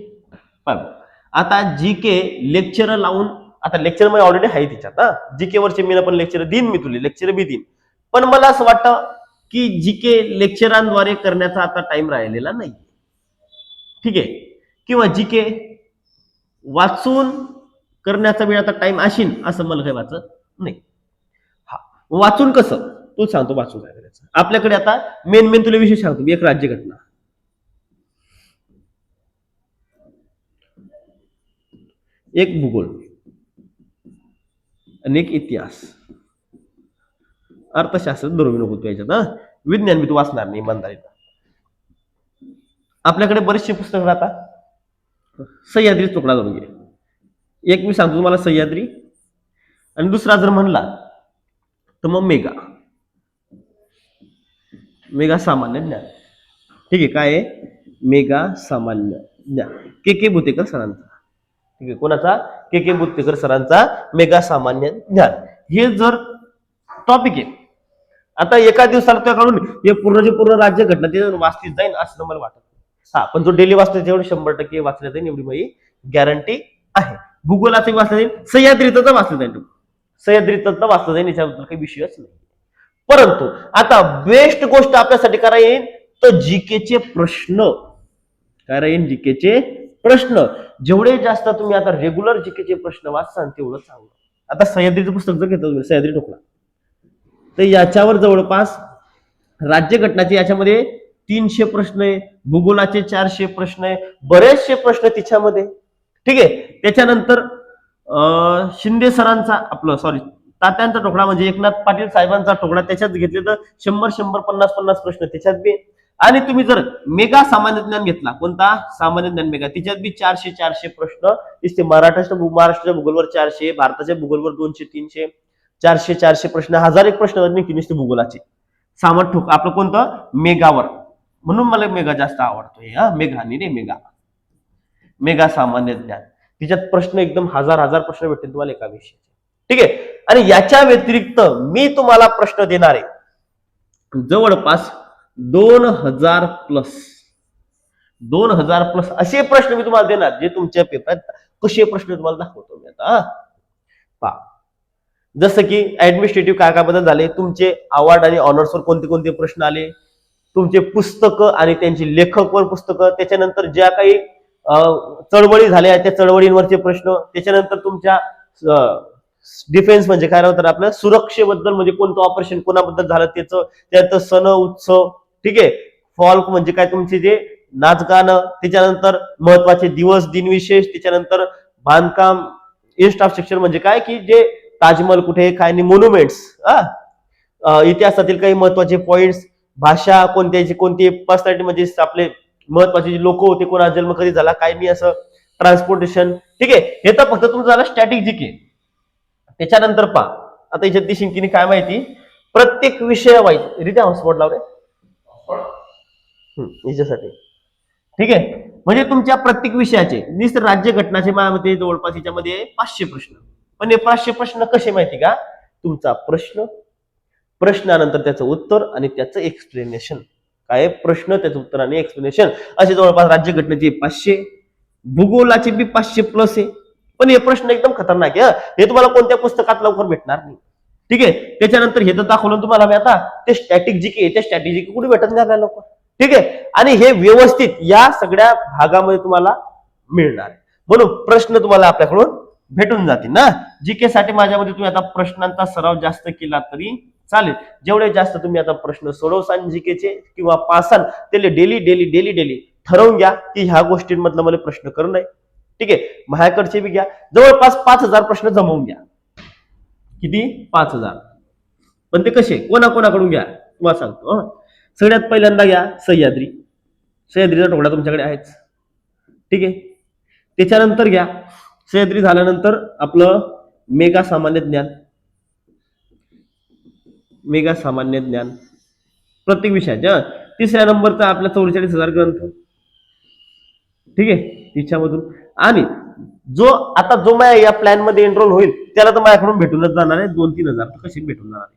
आता जीके लेक्चर लावून, आता लेक्चर मध्ये ऑलरेडी आहे त्याच्यात, जीके वरचे मी पण लेक्चर देईन, मी तुला लेक्चर बी देईन. पण मला असं वाटतं की जीके लेक्चरांद्वारे करण्याचा आता टाइम राहिलेला नाही. ठीक आहे, किंवा जीके वाचून करण्याचा वेळ आता टाइम असेल असं मला काही वाटत नाही. हा, वाचून कसं तू सांगतो, वाचून काय करायचं. आपल्याकडे आता मेन तुला विषय सांगतो, एक राज्यघटना, एक भूगोल आणि एक इतिहास, अर्थशास्त्र धरून नको तू याच्यात. विज्ञान मी तू वाचणार नाही इमानदारीला. आपल्याकडे बरेचसे पुस्तक राहतात. सह्याद्री तुकडा धरून घे. एक मी सांगतो तुम्हाला सह्याद्री, आणि दुसरा जर म्हणला तर मग मेगा सामान्य ज्ञान. ठीक आहे, काय आहे मेगा सामान्य ज्ञान, के भुतेकर सरांचा. ठीक आहे, कोणाचा? के भुतेकर सरांचा मेगा सामान्य ज्ञान. हे जर टॉपिक आहे, आता एका दिवसाला त्याकडून हे पूर्ण राज्यघटना ते वाचली जाईल असं मला वाटत. हा, पण जो डेली वाचतो तेवढं 100% वाचल्या जाईल एवढी माझी गॅरंटी आहे. भूगोलाचे वाचलं जाईल, सह्याद्रीचं वाचलं जाईल, सह्याद्रीचं वाचलं जाईल, याच्याबद्दल काही विषयच नाही. परंतु आता बेस्ट गोष्ट आपल्यासाठी करा येईल तर जीकेचे प्रश्न. काय येईल? जीकेचे प्रश्न. जेवढे जास्त तुम्ही आता रेग्युलर जीकेचे प्रश्न वाचसान तेवढं चांगलं. आता सह्याद्रीचं पुस्तक जर घेतलं तुम्ही, सह्याद्री टोकला, तर याच्यावर जवळपास राज्यघटनाचे याच्यामध्ये 300 प्रश्न आहे, भूगोलाचे 400 प्रश्न आहे, बरेचसे प्रश्न तिच्यामध्ये. ठीक आहे, त्याच्यानंतर शिंदे सरांचा तात्यांचा टोकडा म्हणजे एकनाथ पाटील साहेबांचा टोकडा, त्याच्यात घेतले तर 100 50 प्रश्न त्याच्यात बी. आणि तुम्ही जर मेगा सामान्य ज्ञान घेतला, कोणता? सामान्य ज्ञान मेगा, त्याच्यात बी 400 प्रश्न दिसते. महाराष्ट्राच्या भूगोलवर 400, भारताच्या भूगोलवर 200 300 400 प्रश्न, 1001 प्रश्न निघते भूगोलाचे. सामान्य ठोक आपलं कोणतं? मेगावर. म्हणून मला मेगा जास्त आवडतोय. मेगा आणि रे मेगा सामान्य ज्ञान, तिच्यात प्रश्न एकदम हजार प्रश्न भेटतील तुम्हाला एका विषयाचे. ठीक आहे, आणि याच्या व्यतिरिक्त मी तुम्हाला प्रश्न देणार आहे जवळपास 2000 प्लस असे प्रश्न मी तुम्हाला देणार, जे तुमच्या पेपरात कसे प्रश्न तुम्हाला दाखवतो मी आता. पहा, जसं की ऍडमिनिस्ट्रेटिव्ह काय बदल झाले, तुमचे अवॉर्ड आणि ऑनर्सवर कोणते प्रश्न आले, तुमचे पुस्तकं आणि त्यांची लेखकवर पुस्तकं, त्याच्यानंतर ज्या काही चळवळी झाल्या त्या चळवळींवरचे प्रश्न, त्याच्यानंतर तुमच्या डिफेन्स म्हणजे काय राहतं आपल्या सुरक्षेबद्दल, म्हणजे कोणतं ऑपरेशन कोणाबद्दल झालं त्याचं सण उत्सव. ठीक आहे, फॉल्क म्हणजे काय तुमचे जे नाचगाणं, त्याच्यानंतर महत्वाचे दिवस दिनविशेष, त्याच्यानंतर बांधकाम इन्फ्रास्ट्रक्चर म्हणजे काय की जे ताजमहल कुठे काय नाही, मोन्युमेंट्स, इतिहासातील काही महत्वाचे पॉइंट्स, भाषा कोणती पर्सनॅलिटी म्हणजे आपले महत्वाचे जे लोक होते, कोणाचा जन्म कधी झाला काय नाही, असं ट्रान्सपोर्टेशन. ठीक आहे, हे तर फक्त तुमचं झालं स्टॅटिक जीके. त्याच्यानंतर पहा, आता याच्यात ती शिंकीने काय माहिती, प्रत्येक विषयावाईज रित्या हॉटस्पॉट लावले याच्यासाठी. ठीक आहे, म्हणजे तुमच्या प्रत्येक विषयाचे निस्त राज्यघटनाचे माझ्यामध्ये जवळपास याच्यामध्ये 500 प्रश्न. पण हे 500 प्रश्न कसे माहिती का? तुमचा प्रश्नानंतर त्याचं उत्तर आणि त्याचं एक्सप्लेनेशन. काय प्रश्न, त्याचं उत्तर आणि एक्सप्लेनेशन, असे जवळपास राज्यघटनेचे 500, भूगोलाचे बी 500 प्लस आहे. पण हे प्रश्न एकदम खतरनाक आहे, हे तुम्हाला कोणत्या पुस्तकात लवकर भेटणार नाही. ठीक आहे, त्याच्यानंतर हे तर दाखवलं तुम्हाला मी आता, ते स्टॅटिक जीके, त्या स्टॅटिक जीके कुठे भेटत नाही आपल्याला लवकर. ठीक आहे, आणि हे व्यवस्थित या सगळ्या भागामध्ये तुम्हाला मिळणार, म्हणून प्रश्न तुम्हाला आपल्याकडून भेटून जातील ना. जीके साठी माझ्यामध्ये तुम्ही आता प्रश्नांचा सराव जास्त केला तरी चालेल. जेवढे जास्त तुम्ही आता प्रश्न सोडवसान जीकेचे किंवा पासान, त्याला डेली ठरवून घ्या की ह्या गोष्टींमधलं मला प्रश्न करू नये. ठीक आहे, माझ्याकडचे बी घ्या, जवळपास 5000 प्रश्न जमवून घ्या. किती? 5000. पण ते कसे, कोणाकोणाकडून घ्या तुम्हाला सांगतो. सगळ्यात पहिल्यांदा घ्या सह्याद्रीचा टोकडा तुमच्याकडे आहेच. ठीक आहे, त्याच्यानंतर घ्या सह्याद्री झाल्यानंतर आपलं मेगा सामान्य ज्ञान प्रत्येक विषयाच्या. तिसऱ्या नंबरचा आपला 44,000 ग्रंथ. ठीक आहे, तिच्यामधून. आणि जो माझ्या या प्लॅन मध्ये एनरोल होईल त्याला तर माझ्याकडून भेटूनच जाणार आहे 2-3 हजार कशी भेटून जाणार आहे.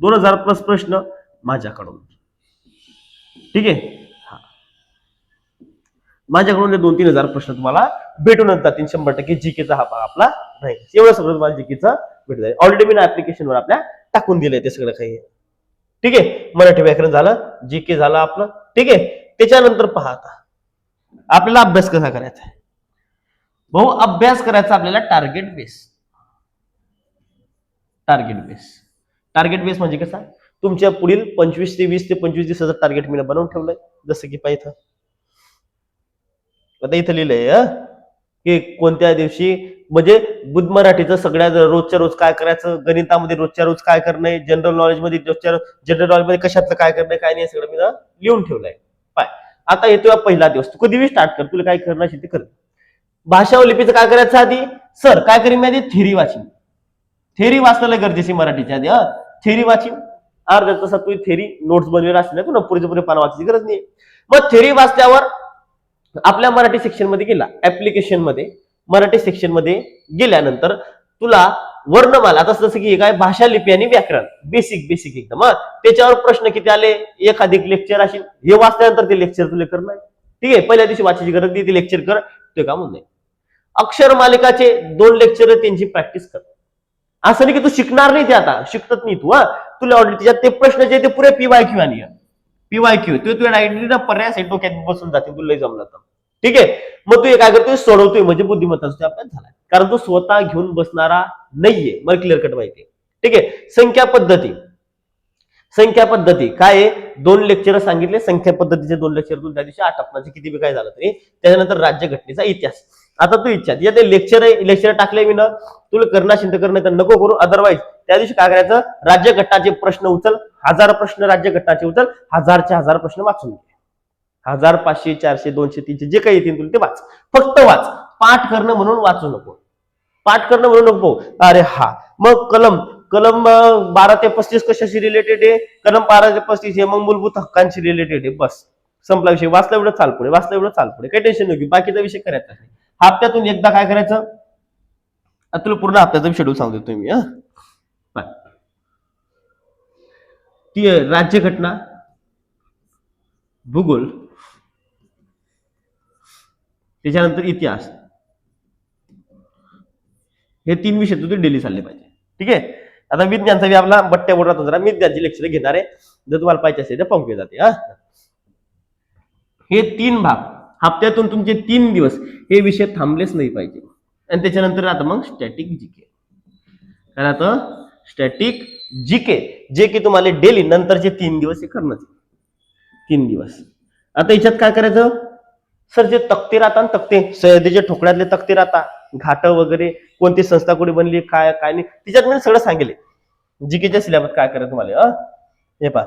2000 प्लस प्रश्न माझ्याकडून. ठीक आहे, माझ्याकडून 2-3 हजार प्रश्न तुम्हाला भेटूनच जातील 100%. जीकेचा हा भाग आपला नाही, एवढं सगळं तुम्हाला जीकेचा भेटत आहे. ऑलरेडी मी ऍप्लिकेशनवर आपल्या टाकून दिलंय ते सगळं काही. ठीक आहे, मराठी व्याकरण झालं, जी के झालं आपलं. ठीक आहे, त्याच्यानंतर पहा आता आपल्याला अभ्यास कसा करायचा आहे. भाऊ अभ्यास करायचा आपल्याला target base. Target base, target base म्हणजे कसा, तुमच्या पुढील 25 ते 20 ते 25 दिवसाचं टार्गेट मी बनवून ठेवलंय. जसं की पाहिजे आता इथं लिहिलंय की कोणत्या दिवशी म्हणजे बुध मराठीचं सगळ्यात रोजच्या रोज काय करायचं, गणितामध्ये रोजच्या रोज काय करणं, जनरल नॉलेजमध्ये रोजच्या जनरल नॉलेजमध्ये कशातलं काय करणं काय नाही सगळं मी लिहून ठेवलंय. पाय आता येतोय पहिला दिवस, तू कधी स्टार्ट कर, तुला काय करणं असेल ते कर. भाषा व लिपीचं काय करायचं आधी, सर काय करीन मी आधी थेरी वाचीन. थेरी वाचणं गरजेची मराठीच्या आधी. थेरी वाचीन अर्ध्या तासात तू थेरी नोट्स बनवेल असेल ना, तू पुरेचे पुरे पानं वाचायची गरज नाही. मग थेरी वाचल्यावर आपल्या मराठी सेक्शन मध्ये गेला, ऍप्लिकेशन मध्ये मराठी सेक्शन मध्ये गेल्यानंतर तुला वर्णमाला, आता जसं की काय भाषा लिपी आणि व्याकरण बेसिक बेसिक एकदम, त्याच्यावर प्रश्न किती आले, एखादी लेक्चर असेल, हे वाचल्यानंतर ते लेक्चर तुला करणार. ठीक आहे, पहिल्या दिवशी वाचायची गरज नाही, ते लेक्चर कर, ते काम होत नाही. अक्षर मालिकाचे 2 लेक्चर त्यांची प्रॅक्टिस कर. असं नाही की तू शिकणार नाही, ते आता शिकत नाही तू, तुला ऑलरेडी त्याच्यात ते प्रश्न जे ते पुरे PYQ आणि PYQ ते तुझ्या आयडेंटिटी पर्याय डोक्यात बसून जाते, तुला जमलं तर. ठीक आहे, मग तू काय करतोय, सोडवतोय, म्हणजे बुद्धिमत्ताचा अभ्यास झाला, कारण तो स्वतः घेऊन बसणारा नाहीये, मला क्लिअर कट माहिती. ठीक आहे, संख्या पद्धती. संख्या पद्धती काय आहे, 2 लेक्चर सांगितले, संख्या पद्धतीचे 2 लेक्चर तुला त्या दिवशी आटपण्याचे, किती बी काय झालं तरी. त्याच्यानंतर राज्यघटनेचा इतिहास. आता तू इच्छा ते लेक्चर आहे, लेक्चर टाकले मी ना, तुला करणं असेल तर करणं, तर नको करू. अदरवाईज त्या दिवशी काय करायचं, राज्यघटनाचे प्रश्न उचल, 1000 प्रश्न राज्यघटनाचे उचल, 1000चे 1000 प्रश्न वाचून घे. 1000, 500, 400, 200, 300 जे काही येतील तुला ते वाच, फक्त वाच. पाठ करणं म्हणून वाचू नको, पाठ करणं म्हणून नको. अरे हा, मग कलम 12 ते 35 कशाशी रिलेटेड आहे, कलम 12 ते 35 हे मग मूलभूत हक्कांशी रिलेटेड आहे. बस संपला विषय, वाचला एवढं चाल पुढे, वाचला एवढं चाल पुढे, काही टेन्शन नको, बाकीचा विषय करायचा नाही. हप्त्यातून एकदा काय करायचं, तुला पूर्ण हप्त्याचं शेड्यूल सांगतो तुम्ही. ती राज्यघटना, भूगोल, त्याच्यानंतर इतिहास, हे 3 विषय तुझे डेली चालले पाहिजे. ठीक आहे, आता विज्ञानचा बी आपला बट्ट्या बोर्डात जरा विज्ञानची लेक्चर घेणार आहे, जर तुम्हाला पाहिजे असेल तर पाहून जाते. हे 3 भाग हप्त्यातून तुमचे 3 दिवस हे विषय थांबलेच नाही पाहिजे. आणि त्याच्यानंतर आता मग स्टॅटिक जीके. काय आता स्टॅटिक जीके, जे की तुम्हाला डेली नंतरचे 3 दिवस हे करणं. 3 दिवस. आता याच्यात काय करायचं, सर जे तक्ते राहतात, तक्ते सह्याद्रीच्या ठोकळ्यातले तक्ते राहतात, घाट वगैरे, कोणती संस्था कुठे बनली, काय काय नाही, त्याच्यात मी सगळं सांगितले. जीकेच्या सिलेबस काय करायचं तुम्हाला. हे पहा,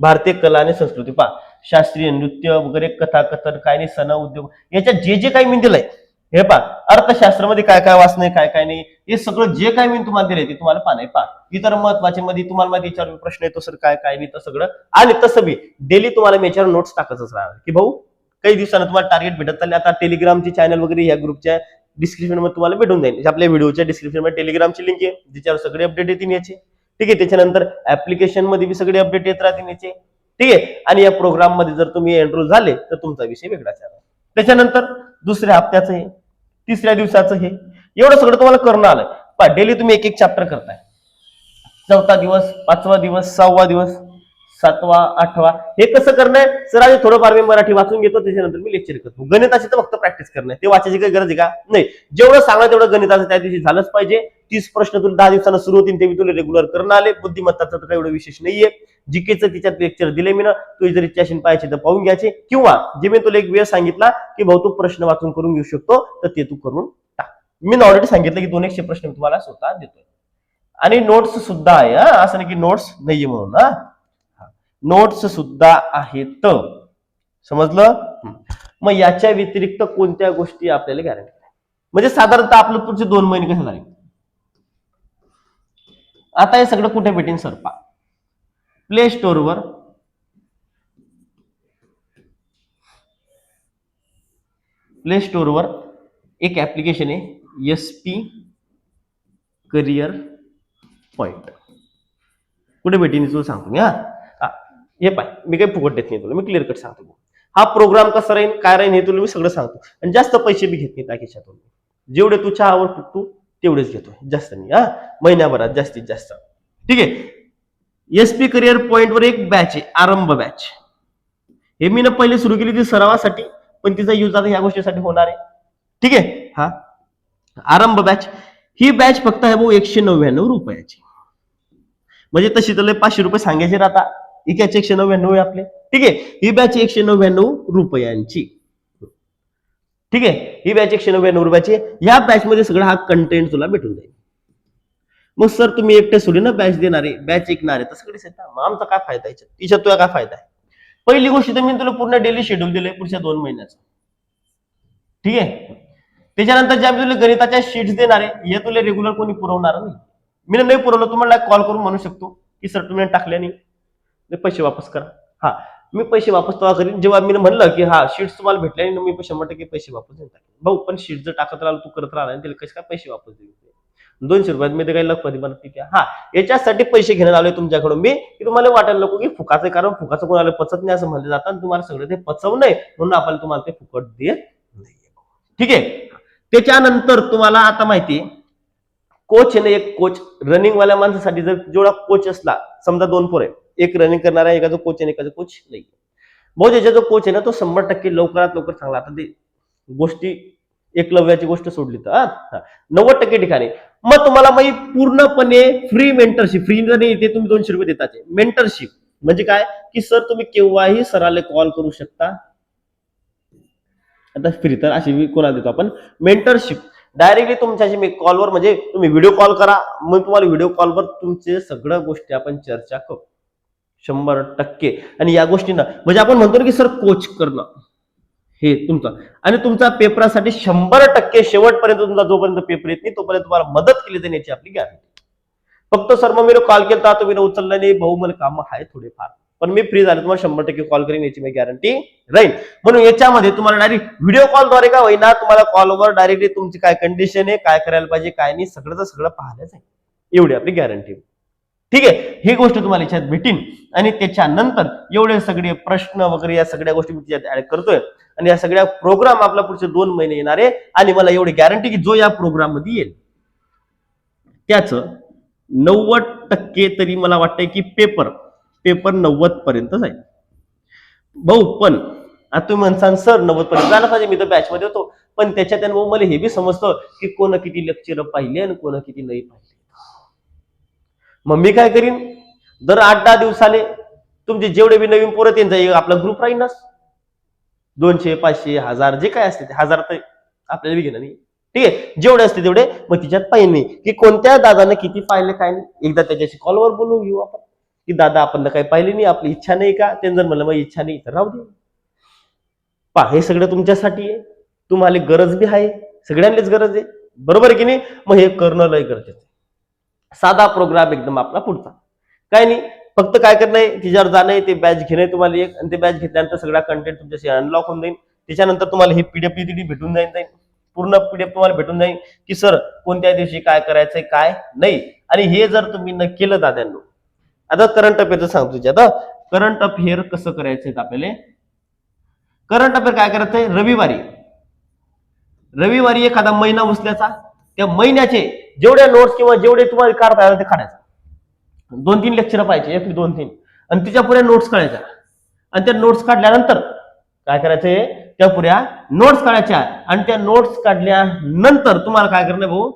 भारतीय कला आणि संस्कृती पहा, शास्त्रीय नृत्य वगैरे, कथा कथन काय नाही, सण उद्योग, याच्यात जे जे काही मी दिलंय, हे पहा, अर्थशास्त्रामध्ये काय काय वाचणं काय काय नाही, हे सगळं जे काय मी तुम्हाला दिलंय ते तुम्हाला पाहणं. पहा इतर महत्वाचे मध्ये तुम्हाला मध्ये याच्यावर प्रश्न येतो, सर काय काय नाही, तर सगळं. आणि तसं बी डेली तुम्हाला मी याच्यावर नोट्स टाकतच राहणार, की भाऊ काही दिवसांना तुम्हाला टार्गेट भेटत चालले. आता टेलिग्रामची चॅनल वगैरे या ग्रुपच्या डिस्क्रिप्शन मध्ये तुम्हाला भेटून जाईल, आपल्या व्हिडिओच्या डिस्क्रिप्शन मध्ये टेलिग्रामची लिंक आहे, ज्याच्यावर सगळे अपडेट येतील याचे. ठीक आहे, त्याच्यानंतर ऍप्लिकेशन मध्ये बी सगळे अपडेट येत राहतील याचे. ठीक आहे, आणि या प्रोग्राम मध्ये जर तुम्ही एनरोल झाले तर तुमचा विषय वेगळाच आहे. त्याच्यानंतर दुसऱ्या हप्त्याचं हे, तिसऱ्या दिवसाचं हे, एवढं सगळं तुम्हाला करणं आलंय. पण डेली तुम्ही एक एक चॅप्टर करताय, 4था दिवस, 5वा दिवस, 6वा दिवस, 7वा, 8वा, हे कसं करणं, सर आधी थोडंफार मी मराठी वाचून घेतो, त्याच्यानंतर मी लेक्चर करतो. गणिताची तर फक्त प्रॅक्टिस करणं, ते वाचायची काही गरज आहे का नाही. जेवढं सांगा तेवढं गणिताचं त्या दिवशी झालंच पाहिजे. 30 प्रश्न तुला 10 दिवसांना सुरू होतील, ते मी तुला रेग्युलर करणं आले. बुद्धिमत्ताचं तर काही एवढं विशेष नाहीये. जीकेचं तिच्यात लेक्चर दिले मी ना, तू जर इच्छा असेल पाहायचे तर पाहून घ्यायचे, किंवा जे मी तुला एक वेळ सांगितला की भाऊ तू प्रश्न वाचून करून घेऊ शकतो, तर ते तू करून टाक. मी ऑलरेडी सांगितलं की 200 प्रश्न तुम्हाला स्वतः देतोय, आणि नोट्स सुद्धा आहे. असं नाही की नोट्स नाहीये म्हणून, नोट्स सुद्धा आहेत, समजलं. मग याच्या व्यतिरिक्त कोणत्या गोष्टी आपल्याला गॅरंटी, म्हणजे साधारणतः आपलं पुढचे 2 महिने कसे झाले. आता हे सगळं कुठे भेटेन सर, पा प्ले स्टोअरवर एक ऍप्लिकेशन आहे, SP करिअर पॉइंट. कुठे भेटेन तुला सांगतो मी. हे पाय, मी काही फुकट देत नाही तुला, मी क्लिअर कट सांगतो. हा प्रोग्राम कसा राहील काय राहील हे तुला मी सगळं सांगतो. आणि जास्त पैसे बी घेत नाही त्या खिशातून. जेवढे तू चहावर फुटतो तेवढेच घेतोय, जास्त नाही. हा, महिन्याभरात जास्तीत जास्त. ठीक आहे. SP करिअर पॉइंट वर एक बॅच आहे, आरंभ बॅच. हे मी ना पहिले सुरू केली ती सरावासाठी, पण तिचा यूज आता ह्या गोष्टीसाठी होणार आहे. ठीक आहे. हा, आरंभ बॅच ही बॅच फक्त आहे भाऊ 199 रुपयाची. म्हणजे तशी तर 500 रुपये सांगायचे राहता, इकडे 199 आहे आपले. ठीक आहे. ही बॅच 199 रुपयांची. ठीक आहे. ही बॅच 199 रुपयाची. ह्या बॅच मध्ये सगळा हा कंटेंट तुला भेटून जाईल. मग सर तुम्ही एकटे सोडी ना बॅच देणारे, बॅच ऐकणारे, तर सगळेच येतात. मग आमचा काय फायदा याच्यात, तिच्यात तुला काय फायदा आहे? पहिली गोष्ट तर मी तुला पूर्ण डेली शेड्यूल दिलंय पुढच्या 2 महिन्याचं. ठीक आहे. त्याच्यानंतर ज्या तुला गणिताच्या शीट्स देणार आहे, हे तुला रेग्युलर कोणी पुरवणार नाही. मी नाही पुरवलं तुम्हाला कॉल करून म्हणू शकतो की सर तुम्ही टाकले नाही, पैसे वापस करा. हा, मी पैसे वापस तेव्हा करीन जेव्हा मी म्हणलं की हा शीट्स तुम्हाला भेटले नाही, मी 100% पैसे वापस देऊन टाकेन. भाऊ पण शीट जर टाकत राहिला तू करत राहिला त्याला कसं काय पैसे वापस देऊ? 200 रुपयात मी तर काही लखपती बनत ठीक आहे. हा, याच्यासाठी पैसे घेण्यात आले तुमच्याकडून मी, की तुम्हाला वाटायला नको की फुकाचं, कारण फुकाचं कोणाला पचत नाही असं म्हणलं जातं आणि तुम्हाला सगळं ते पचवू नये म्हणून आपण तुम्हाला ते फुकट देत नाही. ठीक आहे. त्याच्यानंतर तुम्हाला आता माहिती कोच आहे ना, एक कोच रनिंग वाल्या माणसासाठी जर जेवढा कोच असला, समजा 2 पोर आहे, एक रनिंग करणारा एखादा कोच आणि एखादा कोच नाही. भाऊ ज्याचा जो कोच आहे ना तो 100% लवकरात लवकर चांगला. आता ते गोष्टी एकलव्याची गोष्ट सोडली तर 90% ठिकाणी मग तुम्हाला मग पूर्णपणे फ्री मेंटरशिप, फ्री नाही ते तुम्ही 200 रुपये देतात. मेंटरशिप म्हणजे काय की सर तुम्ही केव्हाही सराला कॉल करू शकता. आता फ्री तर अशी कोणाला देतो आपण मेंटरशिप, डायरेक्टली तुमच्याशी मी कॉलवर, म्हणजे तुम्ही व्हिडिओ कॉल करा, मग तुम्हाला व्हिडिओ कॉलवर तुमचे सगळ्या गोष्टी आपण चर्चा करू 100%. आणि या गोष्टींना म्हणजे आपण म्हणतो की सर कोच करणं हे तुमचं, आणि तुमचा पेपरासाठी 100% शेवटपर्यंत तुमचा जोपर्यंत पेपर येत नाही तोपर्यंत तुम्हाला मदत केली जाईल याची आपली गॅरंटी. फक्त सर मग मी कॉल केला तुम्ही उचलला नाही, भाऊ मला काम आहे थोडेफार, पण मी फ्री झाले तुम्हाला 100% कॉल करीन याची मी गॅरंटी राहील. म्हणून याच्यामध्ये तुम्हाला डायरेक्ट व्हिडिओ कॉलद्वारे का होईना तुम्हाला कॉलवर डायरेक्टली तुमची काय कंडिशन आहे, काय करायला पाहिजे काय नाही, सगळं पाहायलाच आहे, एवढी आपली गॅरंटी. ठीक आहे. ही गोष्ट तुम्हाला याच्यात भेटीन. आणि त्याच्यानंतर एवढे सगळे प्रश्न वगैरे या सगळ्या गोष्टी मी त्याच्यात ऍड करतोय. आणि या सगळ्या प्रोग्राम आपला पुढचे 2 महिने येणार आहे. आणि मला एवढी गॅरंटी की जो या प्रोग्राम मध्ये येईल त्याचं 90% तरी मला वाटतंय की पेपर 90 पर्यंत जाईल. भाऊ पण आता तुम्ही म्हणसान सर 90 पर्यंत जायला पाहिजे, मी तर बॅच मध्ये होतो, पण त्याच्यात भाऊ मला हे बी समजतं की कोण किती लेक्चर पाहिले आणि कोण किती नाही पाहिले. मग मी काय करीन, दर 8-10 दिवसाले तुमचे जेवढे बी नवीन पोरं त्यांचा आपला ग्रुप राहीनच, 200, 500, 1000 जे काय असते ते, 1000 तर आपल्याला बी घेणं नाही. ठीक आहे. जेवढे असते तेवढे मग तिच्यात पाहिजे की कोणत्या दादाने किती पाहिले काय नाही, एकदा त्याच्याशी कॉलवर बोलून घेऊ आपण की दादा आपण काही पाहिले नाही, आपली इच्छा नाही का? ते जर म्हणलं मग इच्छा नाही तर राहू दे. पहा हे सगळं तुमच्यासाठी आहे, तुम्हाला गरज बी आहे, सगळ्यांनाच गरज आहे, बरोबर की नाही? मग हे करणं लय गरजेचं आहे. साधा प्रोग्राम एकदम आपला पुढचा, काय नाही, फक्त काय करणं आहे, तिच्यावर जाणं, ते बॅच घेणं तुम्हाला एक, आणि ते बॅच घेतल्यानंतर सगळा कंटेंट तुमच्याशी अनलॉक होऊन जाईल. त्याच्यानंतर तुम्हाला ही पीडीएफ भेटून जाईल, पूर्ण पीडीएफ तुम्हाला भेटून जाईल की सर कोणत्या दिवशी काय करायचंय काय नाही. आणि हे जर तुम्ही न केलं दाद्यांनो, आता करंट अफेअरचं सांगतो तुझ्या. आता करंट अफेअर कसं करायचंय आपल्याला, करंट अफेअर काय करायचंय, रविवारी एखादा महिना उचल्याचा, त्या महिन्याचे जेवढे नोट्स किंवा जेवढे तुम्हाला काढता आलं ते काढायचं. 2-3 लेक्चर पाहिजे, 1-2-3, आणि तिच्या पुढे नोट्स काढायच्या. आणि त्या नोट्स काढल्यानंतर काय करायचंय, त्या पुऱ्या नोट्स काढायच्या. आणि त्या नोट्स काढल्यानंतर तुम्हाला काय करणं भाऊ,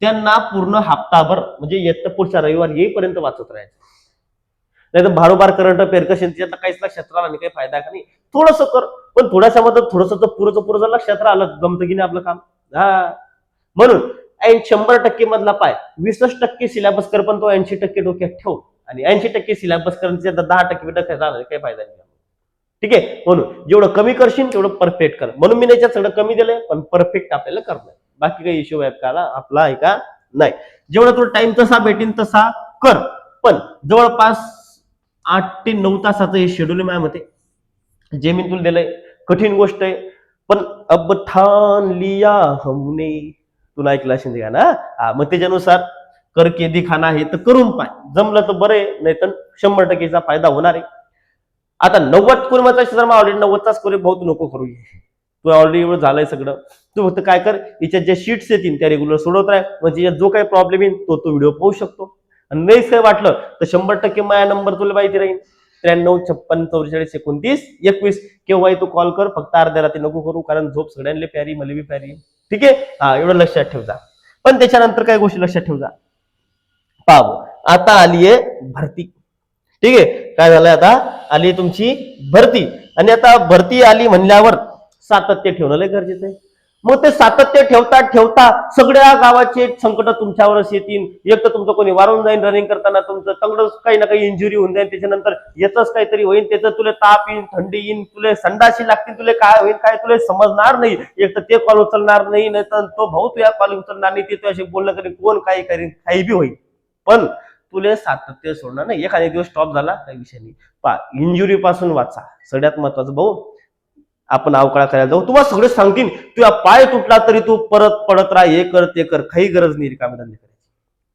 त्यांना पूर्ण हप्ताभर म्हणजे येत्या पुढच्या रविवार येईपर्यंत वाचत राहायचं. नाही तर भारोभार करंट अफेअर कसे त्याचा काहीच लक्षात राहिला नाही, काही फायदा का नाही. थोडंसं कर, पण थोड्याशा मध्ये थोडंसं तर पुरं जर लक्षात राहिलं जमतं की नाही आपलं काम. म्हणून 100% मधला पाय 20% सिलेबस कर, पण तो 80% डोक्यात ठेव. आणि 80% सिलेबस करण्याचे 10% डोक्यात राहणार, काही फायदा नाही. ठीक आहे. म्हणून जेवढं कमी करशील तेवढं परफेक्ट कर. म्हणून मी त्याच्यात सगळं कमी दिलंय, पण परफेक्ट आपल्याला करणं, बाकी काही इश्यू आहे का आपला आहे का नाही. जेवढा तुला टाइम तसा भेटेल तसा कर, पण जवळपास 8 ते 9 तासाचं हे शेड्यूल आहे माझ्या मते, जे मी तुला दिलंय. कठीण गोष्ट आहे, पण अब ठान लिया हमने, तुला ऐकलं असेल का ना. मग त्याच्यानुसार करके दिखाना आहे तर करून पाय, जमलं तर बरं आहे, नाही तर 100%चा फायदा होणार आहे. आता 90 स्कोर जर मग ऑलरेडी 90चा स्कोर बहुत नको करू, तू ऑलरेडी एवढं झालंय सगळं. तू फक्त काय कर, याच्यात ज्या शीट्स येतील त्या रेग्युलर सोडवत राह, म्हणजे यात जो काही प्रॉब्लेम येईल तो व्हिडिओ पाहू शकतो. आणि नाहीच काय वाटलं तर 100% माझा नंबर तुला माहिती राहील, 93 56 44 29 21. केव्हाही तू कॉल कर, फक्त अर्ध्या रात्री नको करू, कारण झोप सगळ्यांना प्यारी, मला बी प्यारी. ठीक आहे, हा एवढं लक्षात ठेव जा. पण त्याच्यानंतर काय गोष्टी लक्षात ठेव जा. पाव आता आलीये भरती. ठीक आहे, काय झालंय, आता आली तुमची भरती. आणि आता भरती आली म्हणल्यावर सातत्य ठेवणं लय गरजेचं आहे. मग ते सातत्य ठेवता ठेवता सगळ्या गावाचे संकट तुमच्यावरच येतील. एक तर तुमचं कोणी वारून जाईल रनिंग करताना, तुमचं तंगड काही ना काही इंजुरी होऊन जाईल, त्याच्यानंतर येतच काहीतरी होईल, त्याचं तुला ताप येईल, थंडी येईल, तुला संडाशी लागतील, तुला काय होईल काय तुला समजणार नाही. एक तर ते कॉल उचलणार नाही, नाही तर तो भाऊ तुझ्या कॉल उचलणार नाही, ते असे बोलणं करेल, कोण काही करेल, काही बी होईल. पण तुला सातत्य सोडणार नाही. एखाद्या दिवस स्टॉप झाला काही विषय नाही. इंजुरी पासून वाचा, सगळ्यात महत्वाचं भाऊ. आपण अवकाळा करायला जाऊ, तुम्हाला सगळे सांगतील तुझा पाय तुटला तरी तू परत पडत राह, हे कर ते कर, काही गरज नाही रिकामी धंदे करायची.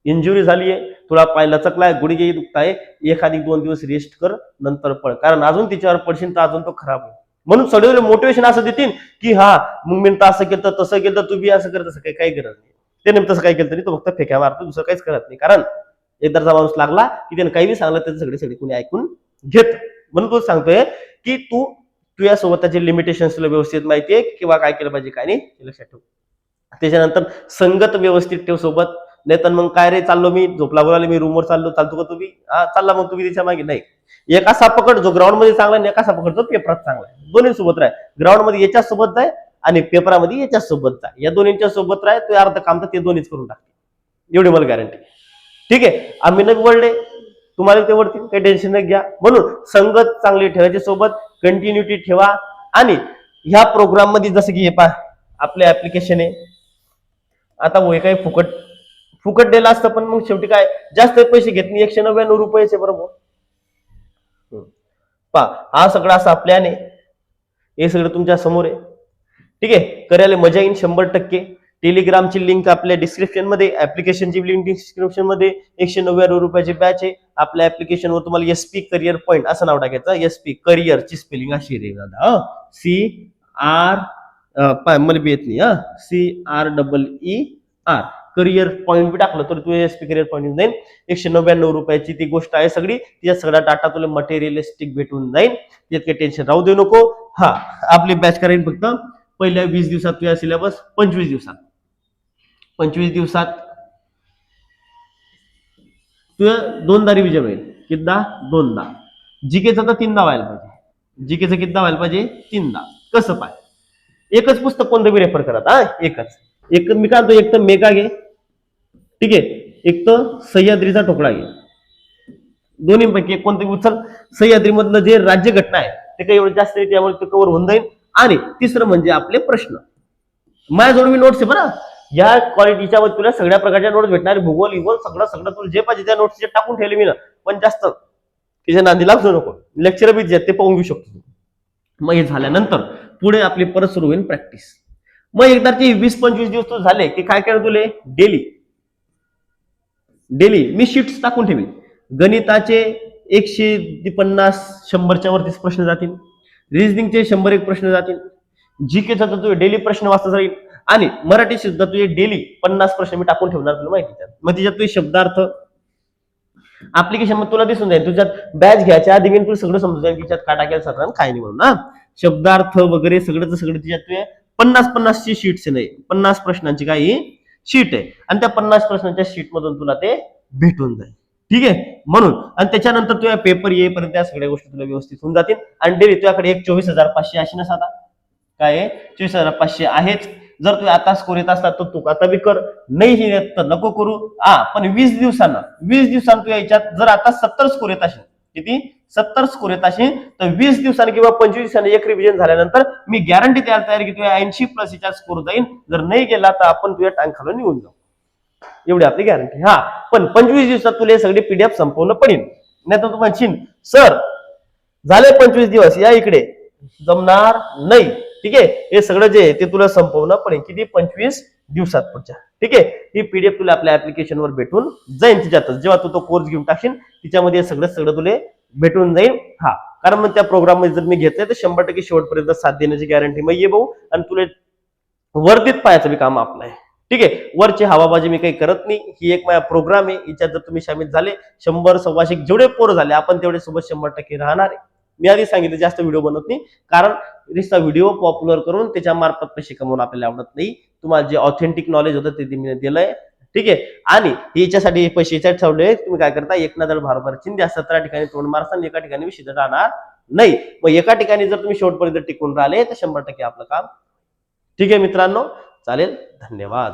इंजुरी झालीये, तुला पाय लचकलाय, गुडघे दुखताय, एखादी 2 दिवस रेस्ट कर, नंतर पळ, कारण अजून तिच्यावर पडशील तर अजून तो खराब होईल. म्हणून सगळे मोटिवेशन असं देतील की हा मग मी असं केलं तर तसं केलं, तू बी असं कर, तसं काही गरज नाही. ते नेमकं तसं काय केलं तरी तो फक्त फेक्या मारतो, दुसरं काहीच करत नाही. कारण एकदाचा माणूस लागला की त्याने काही सांगलं त्याचं सगळे सगळे कोणी ऐकून घेत. म्हणून तो सांगतोय की तू तुझ्या सोबतचे लिमिटेशन्स तुला व्यवस्थित माहितीये किंवा काय केलं पाहिजे काय नाही लक्षात ठेव. त्याच्यानंतर संगत व्यवस्थित ठेव सोबत. नाही तर मग काय रे चाललो मी, झोप लागू लागली, मी रूमवर चालतो का तुम्ही, चालला मग तुम्ही त्याच्या मागे नाही. एक असा पकड जो ग्राउंड मध्ये चांगला आणि एक असा पकड जो पेपरात चांगला आहे. दोन्ही सोबत राह, ग्राउंड मध्ये याच्या सोबत जाय आणि पेपरामध्ये याच्या सोबत जाय, या दोन्हीच्या सोबत राह, तो अर्ध काम तर ते दोन्हीच करून टाकते, एवढी मला गॅरंटी. ठीक आहे, आम्ही नवी वळले, तुम्हाला ते वरती काही टेन्शन नाही घ्या. म्हणून संगत चांगली ठेवायची सोबत, कंटिन्युटी ठेवा. आणि ह्या प्रोग्राम मध्ये जसं की हे पहा आपले ऍप्लिकेशन आहे, आता हे काही फुकट दिलं असतं, पण मग शेवटी काय जास्त पैसे घेत नाही, 199 रुपयाचे बरोबर. पहा हा सगळं असा प्लॅन आहे, हे सगळं तुमच्या समोर आहे. ठीक आहे, करायला मजा येईल 100%. टेलिग्रामची लिंक आपल्या डिस्क्रिप्शन मध्ये, ऍप्लिकेशनची लिंक डिस्क्रिप्शन मध्ये. 199 रुपयाची बॅच आहे. आपल्या ऍप्लिकेशनवर तुम्हाला SP करिअर पॉईंट असं नाव टाकायचं. SP करिअरची स्पेलिंग अशी रे दादा, CR मला बी येत नाही, CREER करिअर पॉईंट बी टाकलं तर तू SP करिअर पॉईंट जाईल. 199 रुपयाची ती गोष्ट आहे सगळी, तिच्यात सगळा डाटा तुला मटेरियलिस्टिक भेटून जाईल, त्यात काही टेन्शन राहू देऊ नको. हा आपली बॅच करायला फक्त पहिल्या 20 दिवसात तुझ्या सिलेबस 25 दिवसात तुझ्या 2दा रिव्हिजन होईल. कितीदा? 2दा. जीकेचं तर 3दा व्हायला पाहिजे. जीकेचं कितीदा व्हायला पाहिजे? 3दा. कसं पाय, एकच पुस्तक कोणतं बी रेफर करत, एकच मी काय म्हणतो, एक तर मेगा घे, ठीक आहे, एक तर सह्याद्रीचा ठोकळा घे, दोन्हीपैकी एक कोणतं उचल. सह्याद्री मधलं जे राज्यघटना आहे ते काही एवढं जास्त नाही, त्यामुळे ते कव्हर होऊन जाईल. आणि तिसरं म्हणजे आपले प्रश्न. माझ्याजवळ मी नोट्स आहे बरं, या क्वालिटीच्या तुला सगळ्या प्रकारच्या नोट्स भेटणार, भूगोल इगोल सगळं तुला जे पाहिजे त्या नोट्स टाकून ठेवले मी ना. पण जास्त त्याच्या नांदी लागू नको, लेक्चर बी ते पाहून घेऊ शकतो. मग हे झाल्यानंतर पुढे आपली परत सुरू होईल प्रॅक्टिस. मग एकदा ते 20-25 दिवस झाले की काय करा, तुले डेली मी शीट्स टाकून ठेवीन. गणिताचे 150-100च्या वरतीच प्रश्न जातील, रिजनिंगचे 101 प्रश्न जातील, जीकेचा तर तुझे डेली प्रश्न वाचता जाईल. आणि मराठी सुद्धा तुझे डेली 50 प्रश्न मी टाकून ठेवणार, तुला माहिती. मग त्याच्यात तुझे शब्दार्थ ऍप्लिकेशन मध्ये तुला दिसून जाईल. तुझ्यात बॅच घ्यायच्या आधी मी तुला सगळं समजून जाईल की त्यात काय टाकायला सगळं काय नाही म्हणून ना. शब्दार्थ वगैरे सगळं तुझ्यात तुझे 50 ची शीट्स नाही, 50 प्रश्नांची काही शीट आहे. आणि त्या 50 प्रश्नांच्या शीट मधून तुला ते भेटून जाईल. ठीक आहे, म्हणून आणि त्याच्यानंतर तुझ्या पेपर येईपर्यंत त्या सगळ्या गोष्टी तुला व्यवस्थित होऊन जातील. आणि डेली तुझ्याकडे एक 24,500 अशी ना साधा काय आहे, 24,500 आहेच. जर तू आता स्कोर येत असला तर तू आता बी कर, नाही येत तर नको करू. पण 20 दिवसांना तू याच्यात जर आता 70 स्कोर येत असेल, किती 70 स्कोर येत असेल, तर 20 दिवसांनी किंवा 25 दिवसांनी एक रिव्हिजन झाल्यानंतर मी गॅरंटी तयार की तुझ्या 80+ याचा स्कोर जाईल. जर नाही गेला तर आपण तुझ्या टांग खालून निघून जाऊ, एवढी आपली गॅरंटी. पण 25 दिवसात तुला सगळे PDF संपवणं पडेल. नाही तर तू म्हणशील सर झाले 25 दिवस या इकडे, जमणार नाही. ठीक आहे, हे सगळं जे ते तुला संपवणं पडेल. किती? 25 दिवसात पुढच्या. ठीक आहे, ही PDF तुला आपल्या ऍप्लिकेशनवर भेटून जाईल. तिच्यातच जेव्हा तू तो कोर्स घेऊन टाकशील तिच्यामध्ये सगळं तुला भेटून जाईल. हा, कारण मग त्या प्रोग्राम मध्ये जर मी घेतले तर 100% शेवटपर्यंत साथ देण्याची गॅरंटी मग ये भाऊ. आणि तुला वर्दीत पाहायचं मी काम आपलं आहे. ठीक आहे, वरची हवाबाजी मी काही करत नाही. ही एक माझा प्रोग्राम आहे, याच्यात जर तुम्ही सामील झाले 100 सव्वाशे जेवढे पोर झाले आपण तेवढे सोबत 100% राहणार आहे. मी आधी सांगितलं जास्त व्हिडिओ बनवत नाही, कारण नुसता व्हिडिओ पॉप्युलर करून त्याच्या मार्फत पैसे कमवून आपल्याला आवडत नाही. तुम्हाला जे ऑथेंटिक नॉलेज होतं ते मी दिलंय. ठीक आहे, आणि याच्यासाठी पैसे याच्यात ठेवले. तुम्ही काय करता, एक ना दर भारभार चिंध्या 17 ठिकाणी तोंड मारता आणि एका ठिकाणी विषय राहणार नाही. मग एका ठिकाणी जर तुम्ही शेवटपर्यंत टिकून राहिले तर 100% आपलं काम. ठीक आहे मित्रांनो, चालेल. धन्यवाद.